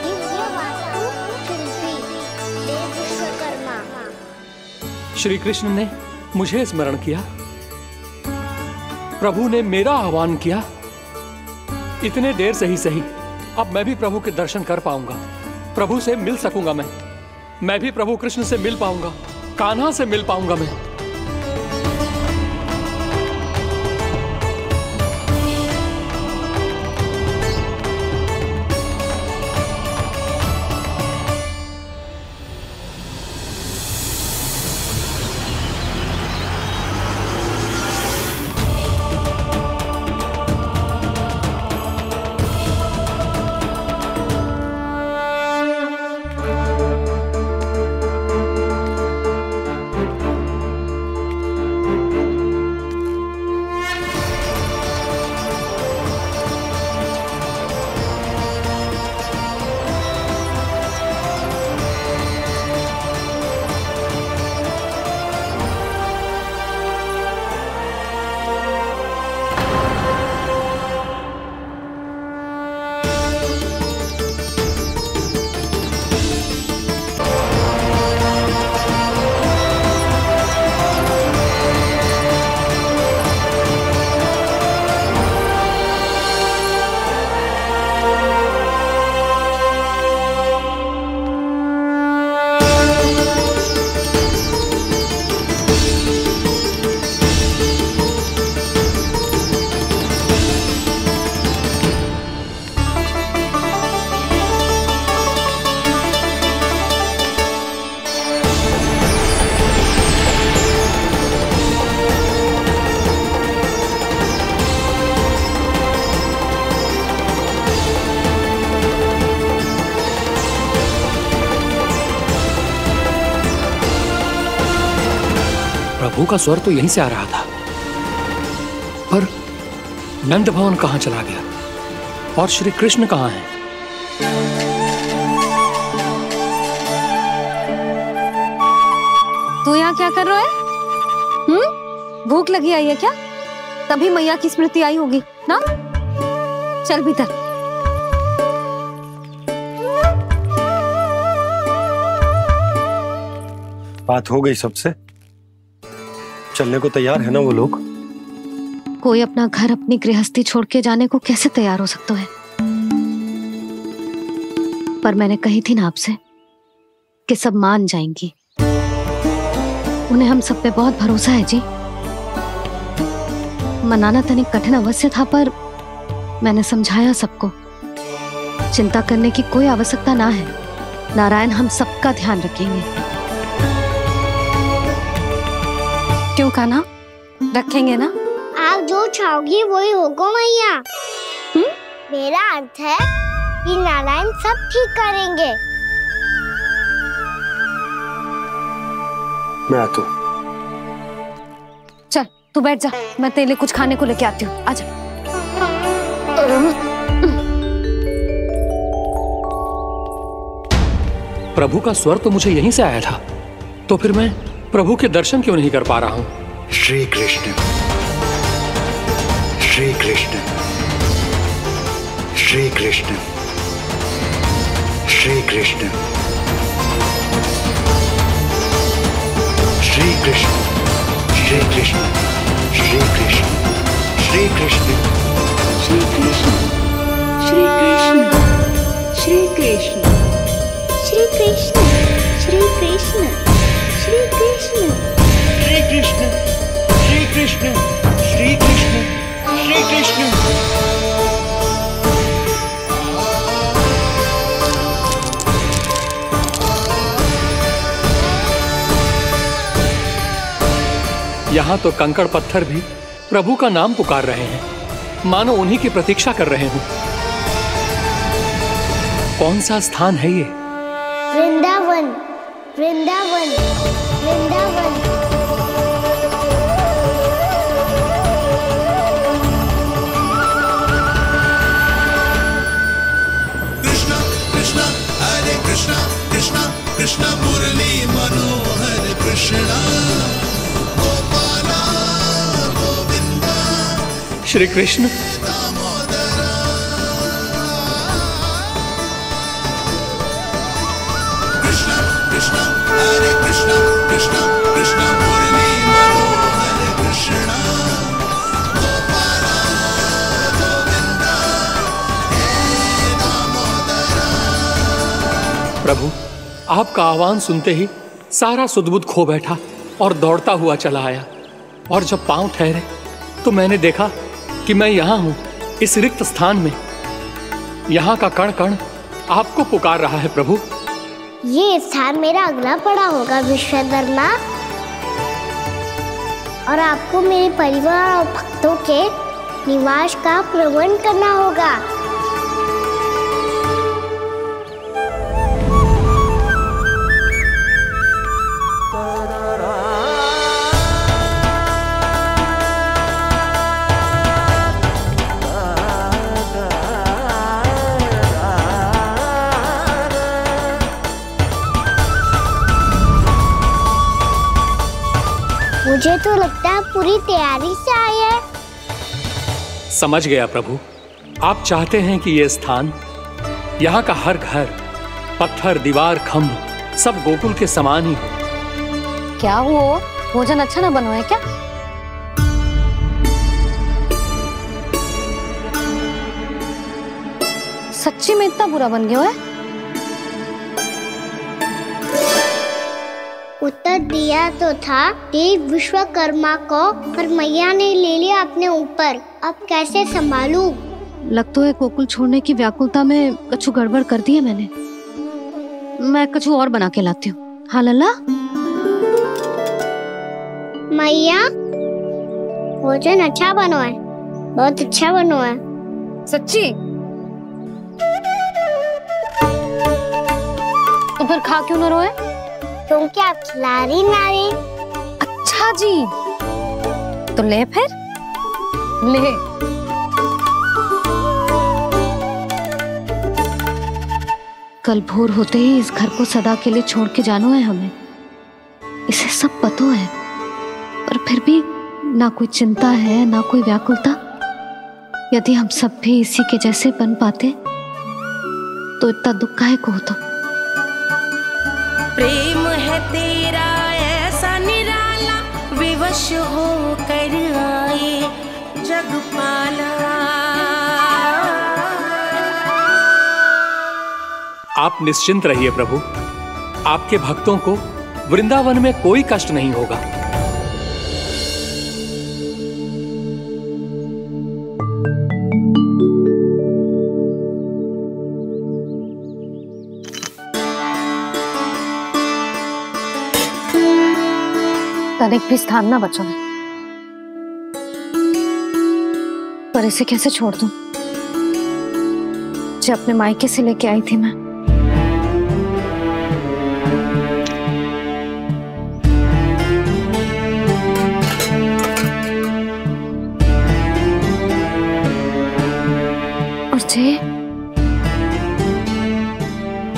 दिव्य वास्तु शिल्पी देव विश्वकर्मा। श्री कृष्ण ने मुझे स्मरण किया, प्रभु ने मेरा आह्वान किया। इतने देर से ही सही, अब मैं भी प्रभु के दर्शन कर पाऊंगा, प्रभु से मिल सकूंगा। मैं भी प्रभु कृष्ण से मिल पाऊंगा, कान्हा से मिल पाऊंगा मैं। प्रभु का स्वर तो यहीं से आ रहा था, पर नंद भवन कहां चला गया और श्री कृष्ण कहां हैं? तू यहाँ क्या कर रहा है? भूख लगी आई है क्या? तभी मैया की स्मृति आई होगी ना? चल भीतर। बात हो गई सबसे? चलने को तैयार है ना वो लोग? कोई अपना घर अपनी गृहस्थी छोड़ के जाने को कैसे तैयार हो सकता है? पर मैंने कही थी ना आपसे कि सब मान जाएंगी। उन्हें हम सब पे बहुत भरोसा है जी। मनाना तनिक कठिन अवश्य था, पर मैंने समझाया सबको। चिंता करने की कोई आवश्यकता ना है, नारायण हम सबका ध्यान रखेंगे। क्यों कान्हा, रखेंगे ना? आप जो चाहोगी वही होगा मैया। मेरा अर्थ है कि नारायण सब ठीक करेंगे। मैं आता हूं। चल तू बैठ जा, मैं तेरे लिए कुछ खाने को लेके आती हूँ। आजा। प्रभु का स्वर तो मुझे यहीं से आया था, तो फिर मैं प्रभु के दर्शन क्यों नहीं कर पा रहा हूँ? श्री कृष्ण, श्री कृष्ण, श्री कृष्ण, श्री कृष्ण, श्री कृष्ण, श्री कृष्ण, श्री कृष्ण श्री कृष्ण श्री कृष्ण श्री कृष्ण श्री कृष्ण श्री कृष्ण श्री कृष्ण श्री कृष्ण श्री कृष्ण श्री कृष्ण श्री कृष्ण श्री कृष्ण। यहाँ तो कंकड़ पत्थर भी प्रभु का नाम पुकार रहे हैं, मानो उन्हीं की प्रतीक्षा कर रहे हों। कौन सा स्थान है ये? वृंदावन वृंदावन वृंदावन। कृष्णा कृष्णा हरे कृष्णा कृष्णा कृष्णा मुरली मनोहर कृष्णा गोपाला गोविंदा। श्री कृष्ण कृष्णा कृष्णा हरे कृष्णा कृष्णा कृष्णा मुरली मनोहर कृष्णा गोपाला गोविंदा हे दामोदरा। प्रभु, आपका आह्वान सुनते ही सारा सुध-बुध खो बैठा और दौड़ता हुआ चला आया। और जब पांव ठहरे तो मैंने देखा कि मैं यहाँ हूँ, इस रिक्त स्थान में। यहाँ का कण कण आपको पुकार रहा है प्रभु। ये स्थान मेरा अगला पड़ा होगा विश्वकर्मा, और आपको मेरे परिवार और भक्तों के निवास का प्रबंध करना होगा। मुझे तो लगता है पूरी तैयारी से आए हैं। समझ गया प्रभु, आप चाहते हैं कि ये स्थान, यहाँ का हर घर, पत्थर, दीवार, खम्भ सब गोकुल के समान ही हो। क्या हुआ? भोजन अच्छा ना बनो है क्या? सच्ची में इतना बुरा बन गया है? उत्तर दिया तो था देव विश्वकर्मा को, पर मैया ने ले लिया अपने ऊपर। अब कैसे संभालूं? लग तो है गोकुल छोड़ने की व्याकुलता में कछु गड़बड़ कर दी है मैंने। मैं कछु और बना के लाती हूँ। हाँ लल्ला? मैया, भोजन अच्छा बनो है, बहुत अच्छा बनो है। सच्ची? तो फिर खा क्यों न रोए? क्योंकि आप खिलाड़ी नारी। अच्छा जी, तो ले फिर ले। कल भोर होते ही इस घर को सदा के लिए छोड़ के जाना है हमें। इसे सब पता है, पर फिर भी ना कोई चिंता है ना कोई व्याकुलता। यदि हम सब भी इसी के जैसे बन पाते तो इतना दुख काहे को होता। प्रेम है तेरा ऐसा निराला, विवश हो कर आए जगपाला। आप निश्चिंत रहिए प्रभु, आपके भक्तों को वृंदावन में कोई कष्ट नहीं होगा। तनिक भी स्थान ना बचो है, पर इसे कैसे छोड़ दूं? जो अपने मायके से लेके आई थी मैं। और जे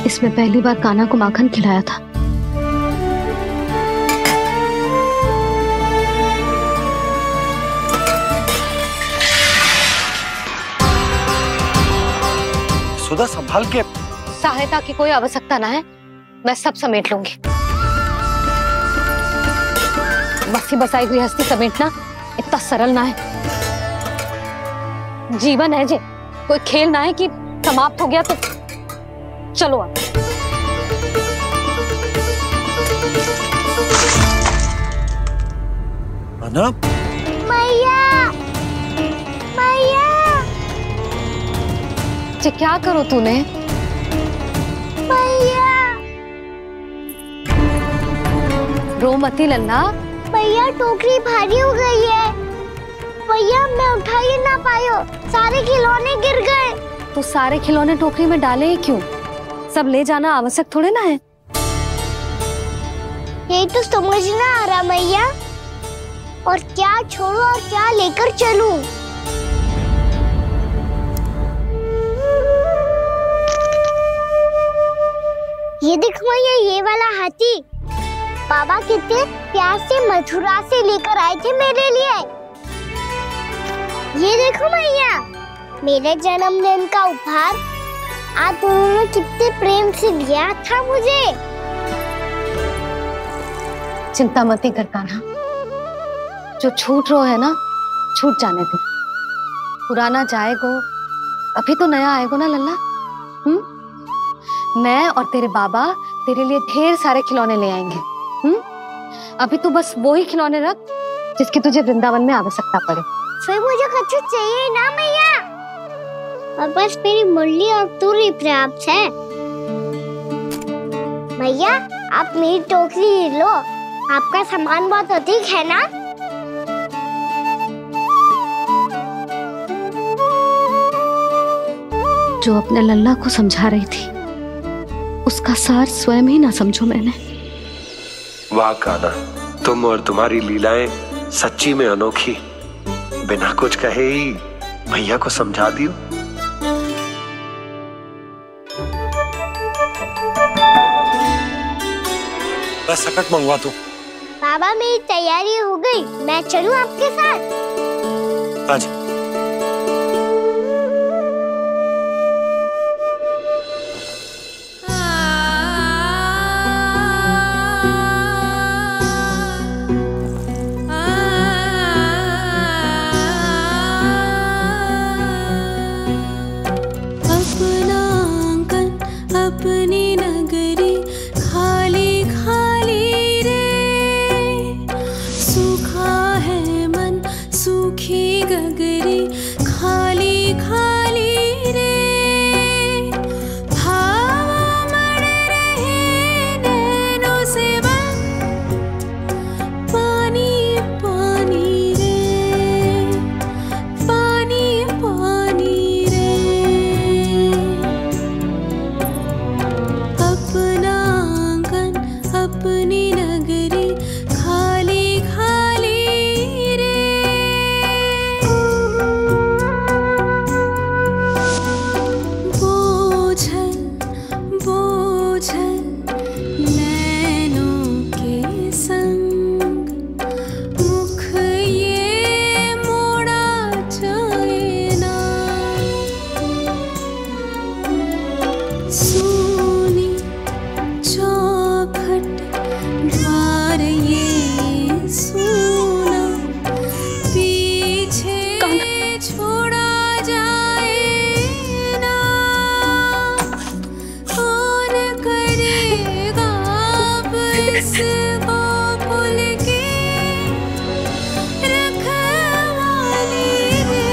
इसमें पहली बार कान्हा को माखन खिलाया था। सुधा संभाल के। सहायता की कोई आवश्यकता ना है, मैं सब समेट लूंगी। बसी बसाई गृहस्थी समेटना इतना सरल ना है। जीवन है जे कोई खेल ना है कि समाप्त हो गया तो चलो आप। मैया मैया जे क्या करो तूने? मैया रो मती लल्ला। भैया टोकरी भारी हो गई है। भैया मैं उठा ही ना पायो, सारे खिलौने गिर गए। तो सारे खिलौने टोकरी में डाले ही क्यों? सब ले जाना आवश्यक थोड़े ना है। यही तो समझ ना आ रहा मैया, और क्या छोड़ू और क्या लेकर चलूं? ये देख मैया, ये वाला हाथी बाबा कितने प्यार से मथुरा से लेकर आए थे मेरे लिए। ये देखो मैया, मेरे जन्मदिन का उपहार आज उन्होंने कितने प्रेम से दिया था मुझे। चिंता मत कर कान्हा, जो छूट रो है ना छूट जाने दे। पुराना जाएगो, अभी तो नया आएगो ना लल्ला। मैं और तेरे बाबा तेरे लिए ढेर सारे खिलौने ले आएंगे। अभी तू बस वो ही खिलौने रख जिसकी तुझे वृंदावन में आवश्यकता पड़े। फिर मुझे कुछ चाहिए ना मैया, और बस मेरी मुरली और तुरी पर्याप्त है। भैया आप मेरी टोकरी लो, आपका सामान बहुत अधिक है ना। जो अपने लल्ला को समझा रही थी उसका सार स्वयं ही ना समझो मैंने। वाह कान्हा, तुम और तुम्हारी लीलाएं सच्ची में अनोखी। बिना कुछ कहे ही भैया को समझा दियो। बस सकट मंगवा तू। बाबा मेरी तैयारी हो गई, मैं चलूं आपके साथ? आजा। अपनी नगरी खाली खाली रे, सूखा है मन सूखी गगरी खाली खाली रे, भाव मर रहे नैनों से बन पानी पानी रे, पानी पानी रे। अपना आंगन अपनी नगरी खाली खाली रे, बोझल बोझल नैनों के संग मुख ये मोड़ा जाए ना, सोनी चौखट द्वार ये सोना पीछे छोड़ा जाए ना, कौन करेगा अब इस गोकुल की रखवाली रे।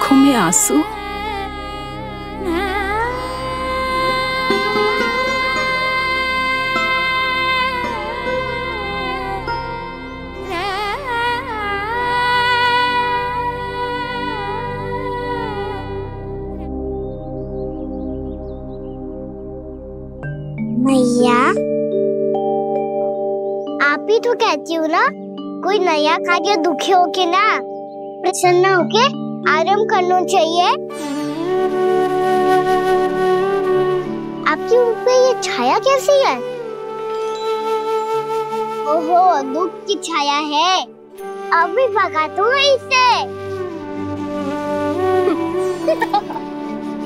आंखों में आंसू। मैया, आप ही तो कहती हो ना, कोई नया कार्य दुखी होके ना प्रसन्न होके आराम करना चाहिए। आपकी मुंह पे ये छाया कैसी है? ओहो, दुख की छाया है। अभी भगा दूं इसे।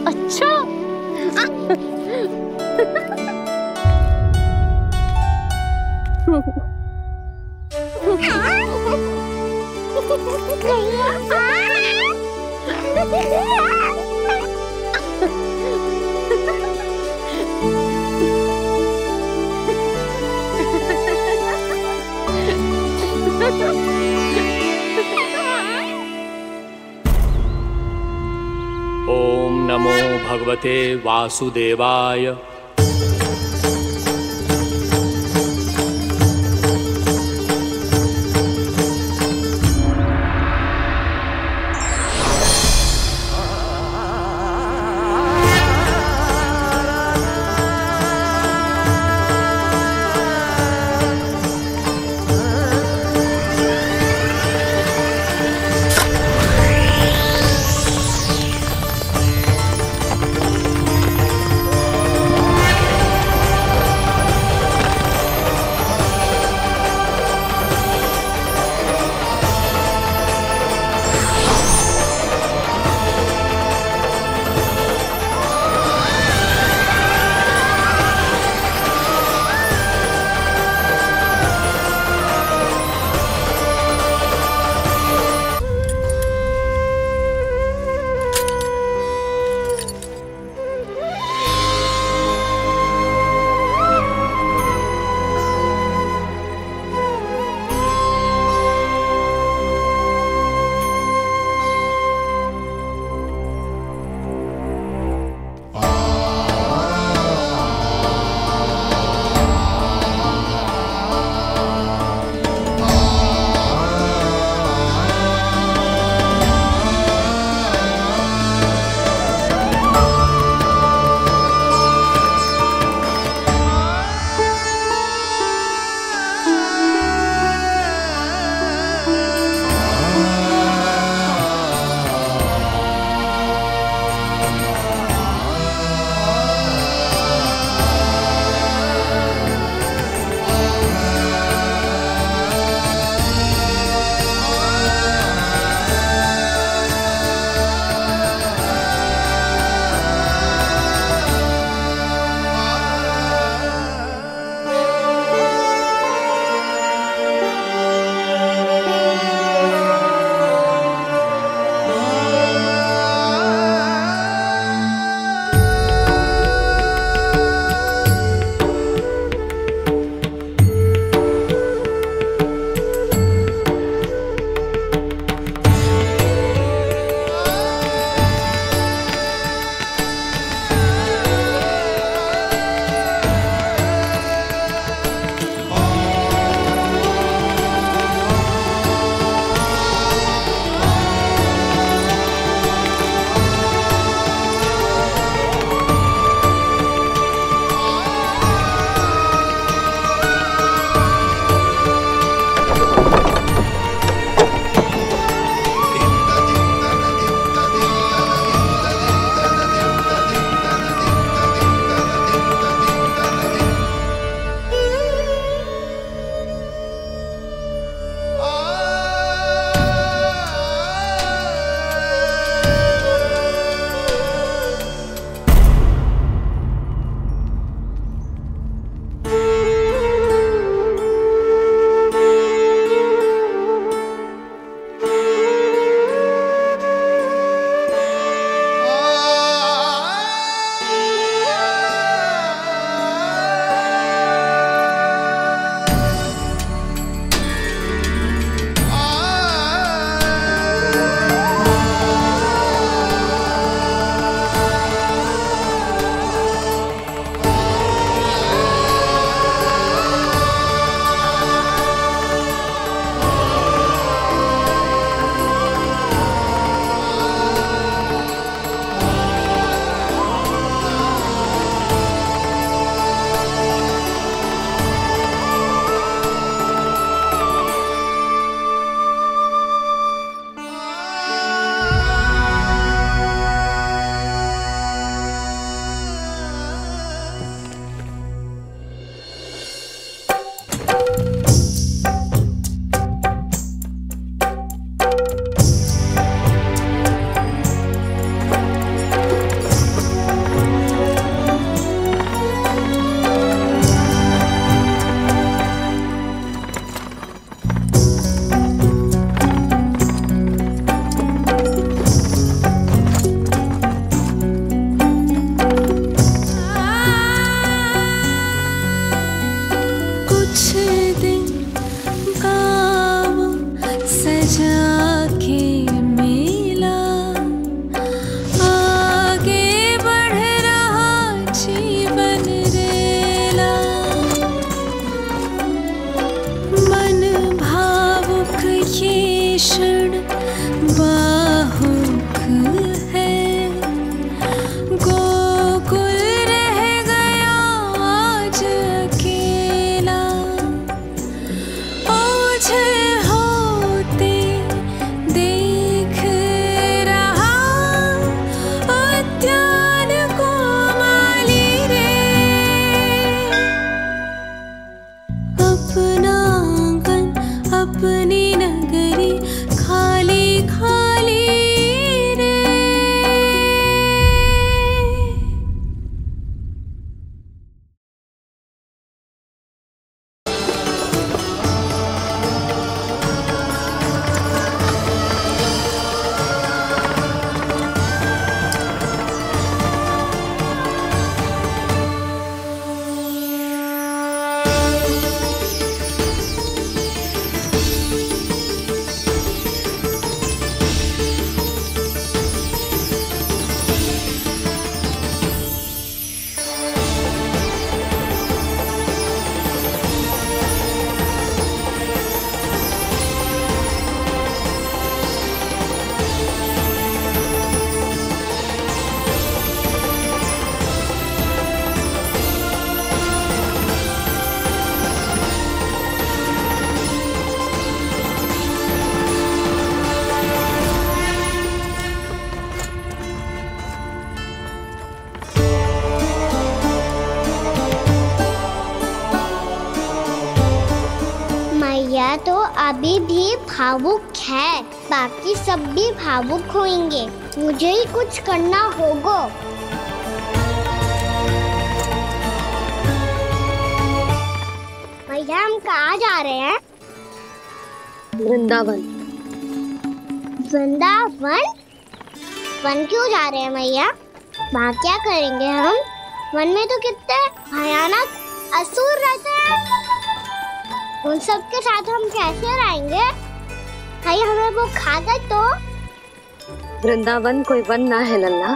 अच्छा। ओम नमो भगवते वासुदेवाय। मैया तो अभी भी भावुक है, बाकी सब भी भावुक होंगे। मुझे ही कुछ करना होगा। भैया हम कहाँ जा रहे हैं? वृंदावन। वृंदावन? वन क्यों जा रहे हैं भैया? वहाँ क्या करेंगे हम? वन में तो कितने भयानक असुर रहते हैं। उन सब के साथ हम कैसे रहेंगे? कहीं हमें वो खा गए तो? वृंदावन कोई वन ना है लल्ला,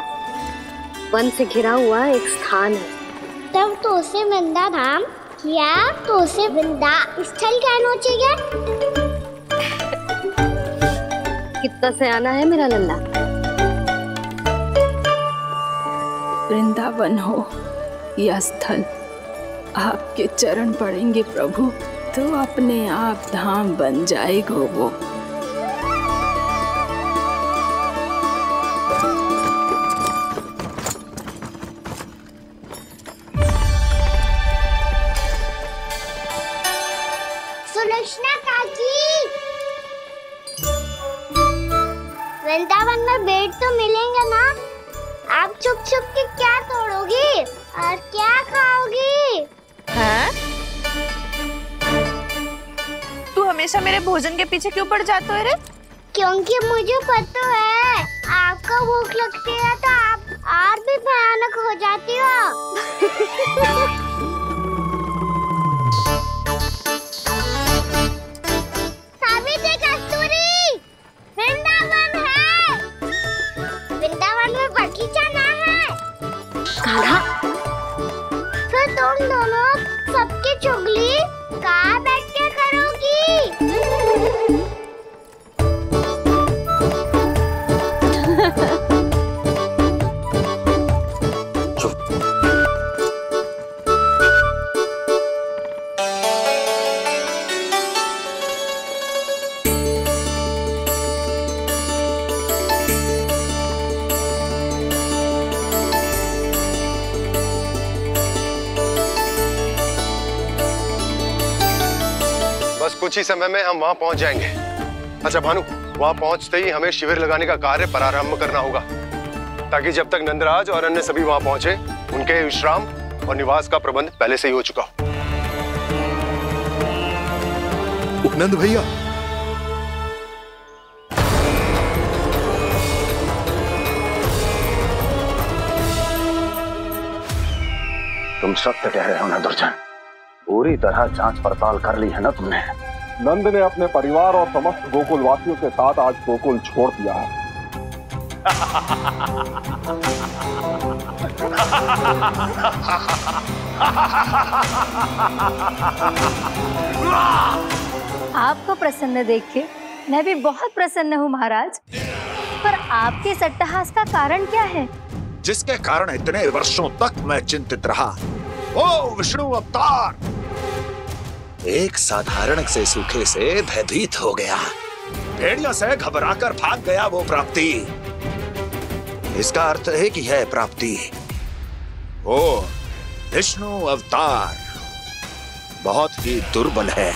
वन से घिरा हुआ एक स्थान है। तब तो उसे वृंदा धाम या तो उसे वृंदा स्थल कहना चाहिए। कितना सयाना है मेरा लल्ला। वृंदावन हो या स्थल, आपके चरण पड़ेंगे प्रभु तो अपने आप धाम बन जाएगा वो। सुलक्षणा काकी, वृंदावन में बेट तो मिलेंगे ना? आप छुप छुप के क्या तोड़ोगी और क्या खाओगी? हाँ? तू हमेशा मेरे भोजन के पीछे क्यों पड़ जाता है रे? क्योंकि मुझे पता है आपको भूख लगती है तो आप और भी भयानक हो जाती हो। सावित्री, कस्तूरी, वृंदावन है। वृंदावन में बगीचा ना है। कान्हा, फिर तुम दोनों सबकी चुगली कहाँ बैठ के करोगी? बस कुछ ही समय में हम वहां पहुंच जाएंगे। अच्छा भानु, वहां पहुंचते ही हमें शिविर लगाने का कार्य प्रारंभ करना होगा, ताकि जब तक नंदराज और अन्य सभी वहां पहुंचे उनके विश्राम और निवास का प्रबंध पहले से ही हो चुका हो। नंद भैया, तुम सत्य कह रहे हो ना दुर्जन? पूरी तरह जांच पड़ताल कर ली है ना तुमने? नंद ने अपने परिवार और समस्त गोकुल वासियों के साथ आज गोकुल छोड़ दिया है। आपको प्रसन्न देख के मैं भी बहुत प्रसन्न हूँ महाराज। पर आपके इस अट्टहास का कारण क्या है? जिसके कारण इतने वर्षों तक मैं चिंतित रहा, ओ विष्णु अवतार एक साधारण से सूखे से भयभीत हो गया, भेड़ियों से घबराकर भाग गया वो प्राप्ति। इसका अर्थ है कि यह प्राप्ति वो विष्णु अवतार बहुत ही दुर्बल है।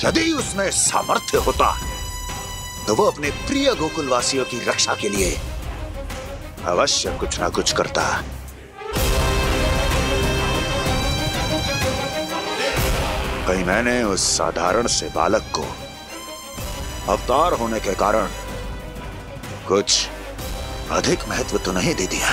यदि उसमें सामर्थ्य होता तो वो अपने प्रिय गोकुलवासियों की रक्षा के लिए अवश्य कुछ ना कुछ करता। कहीं मैंने उस साधारण से बालक को अवतार होने के कारण कुछ अधिक महत्व तो नहीं दे दिया।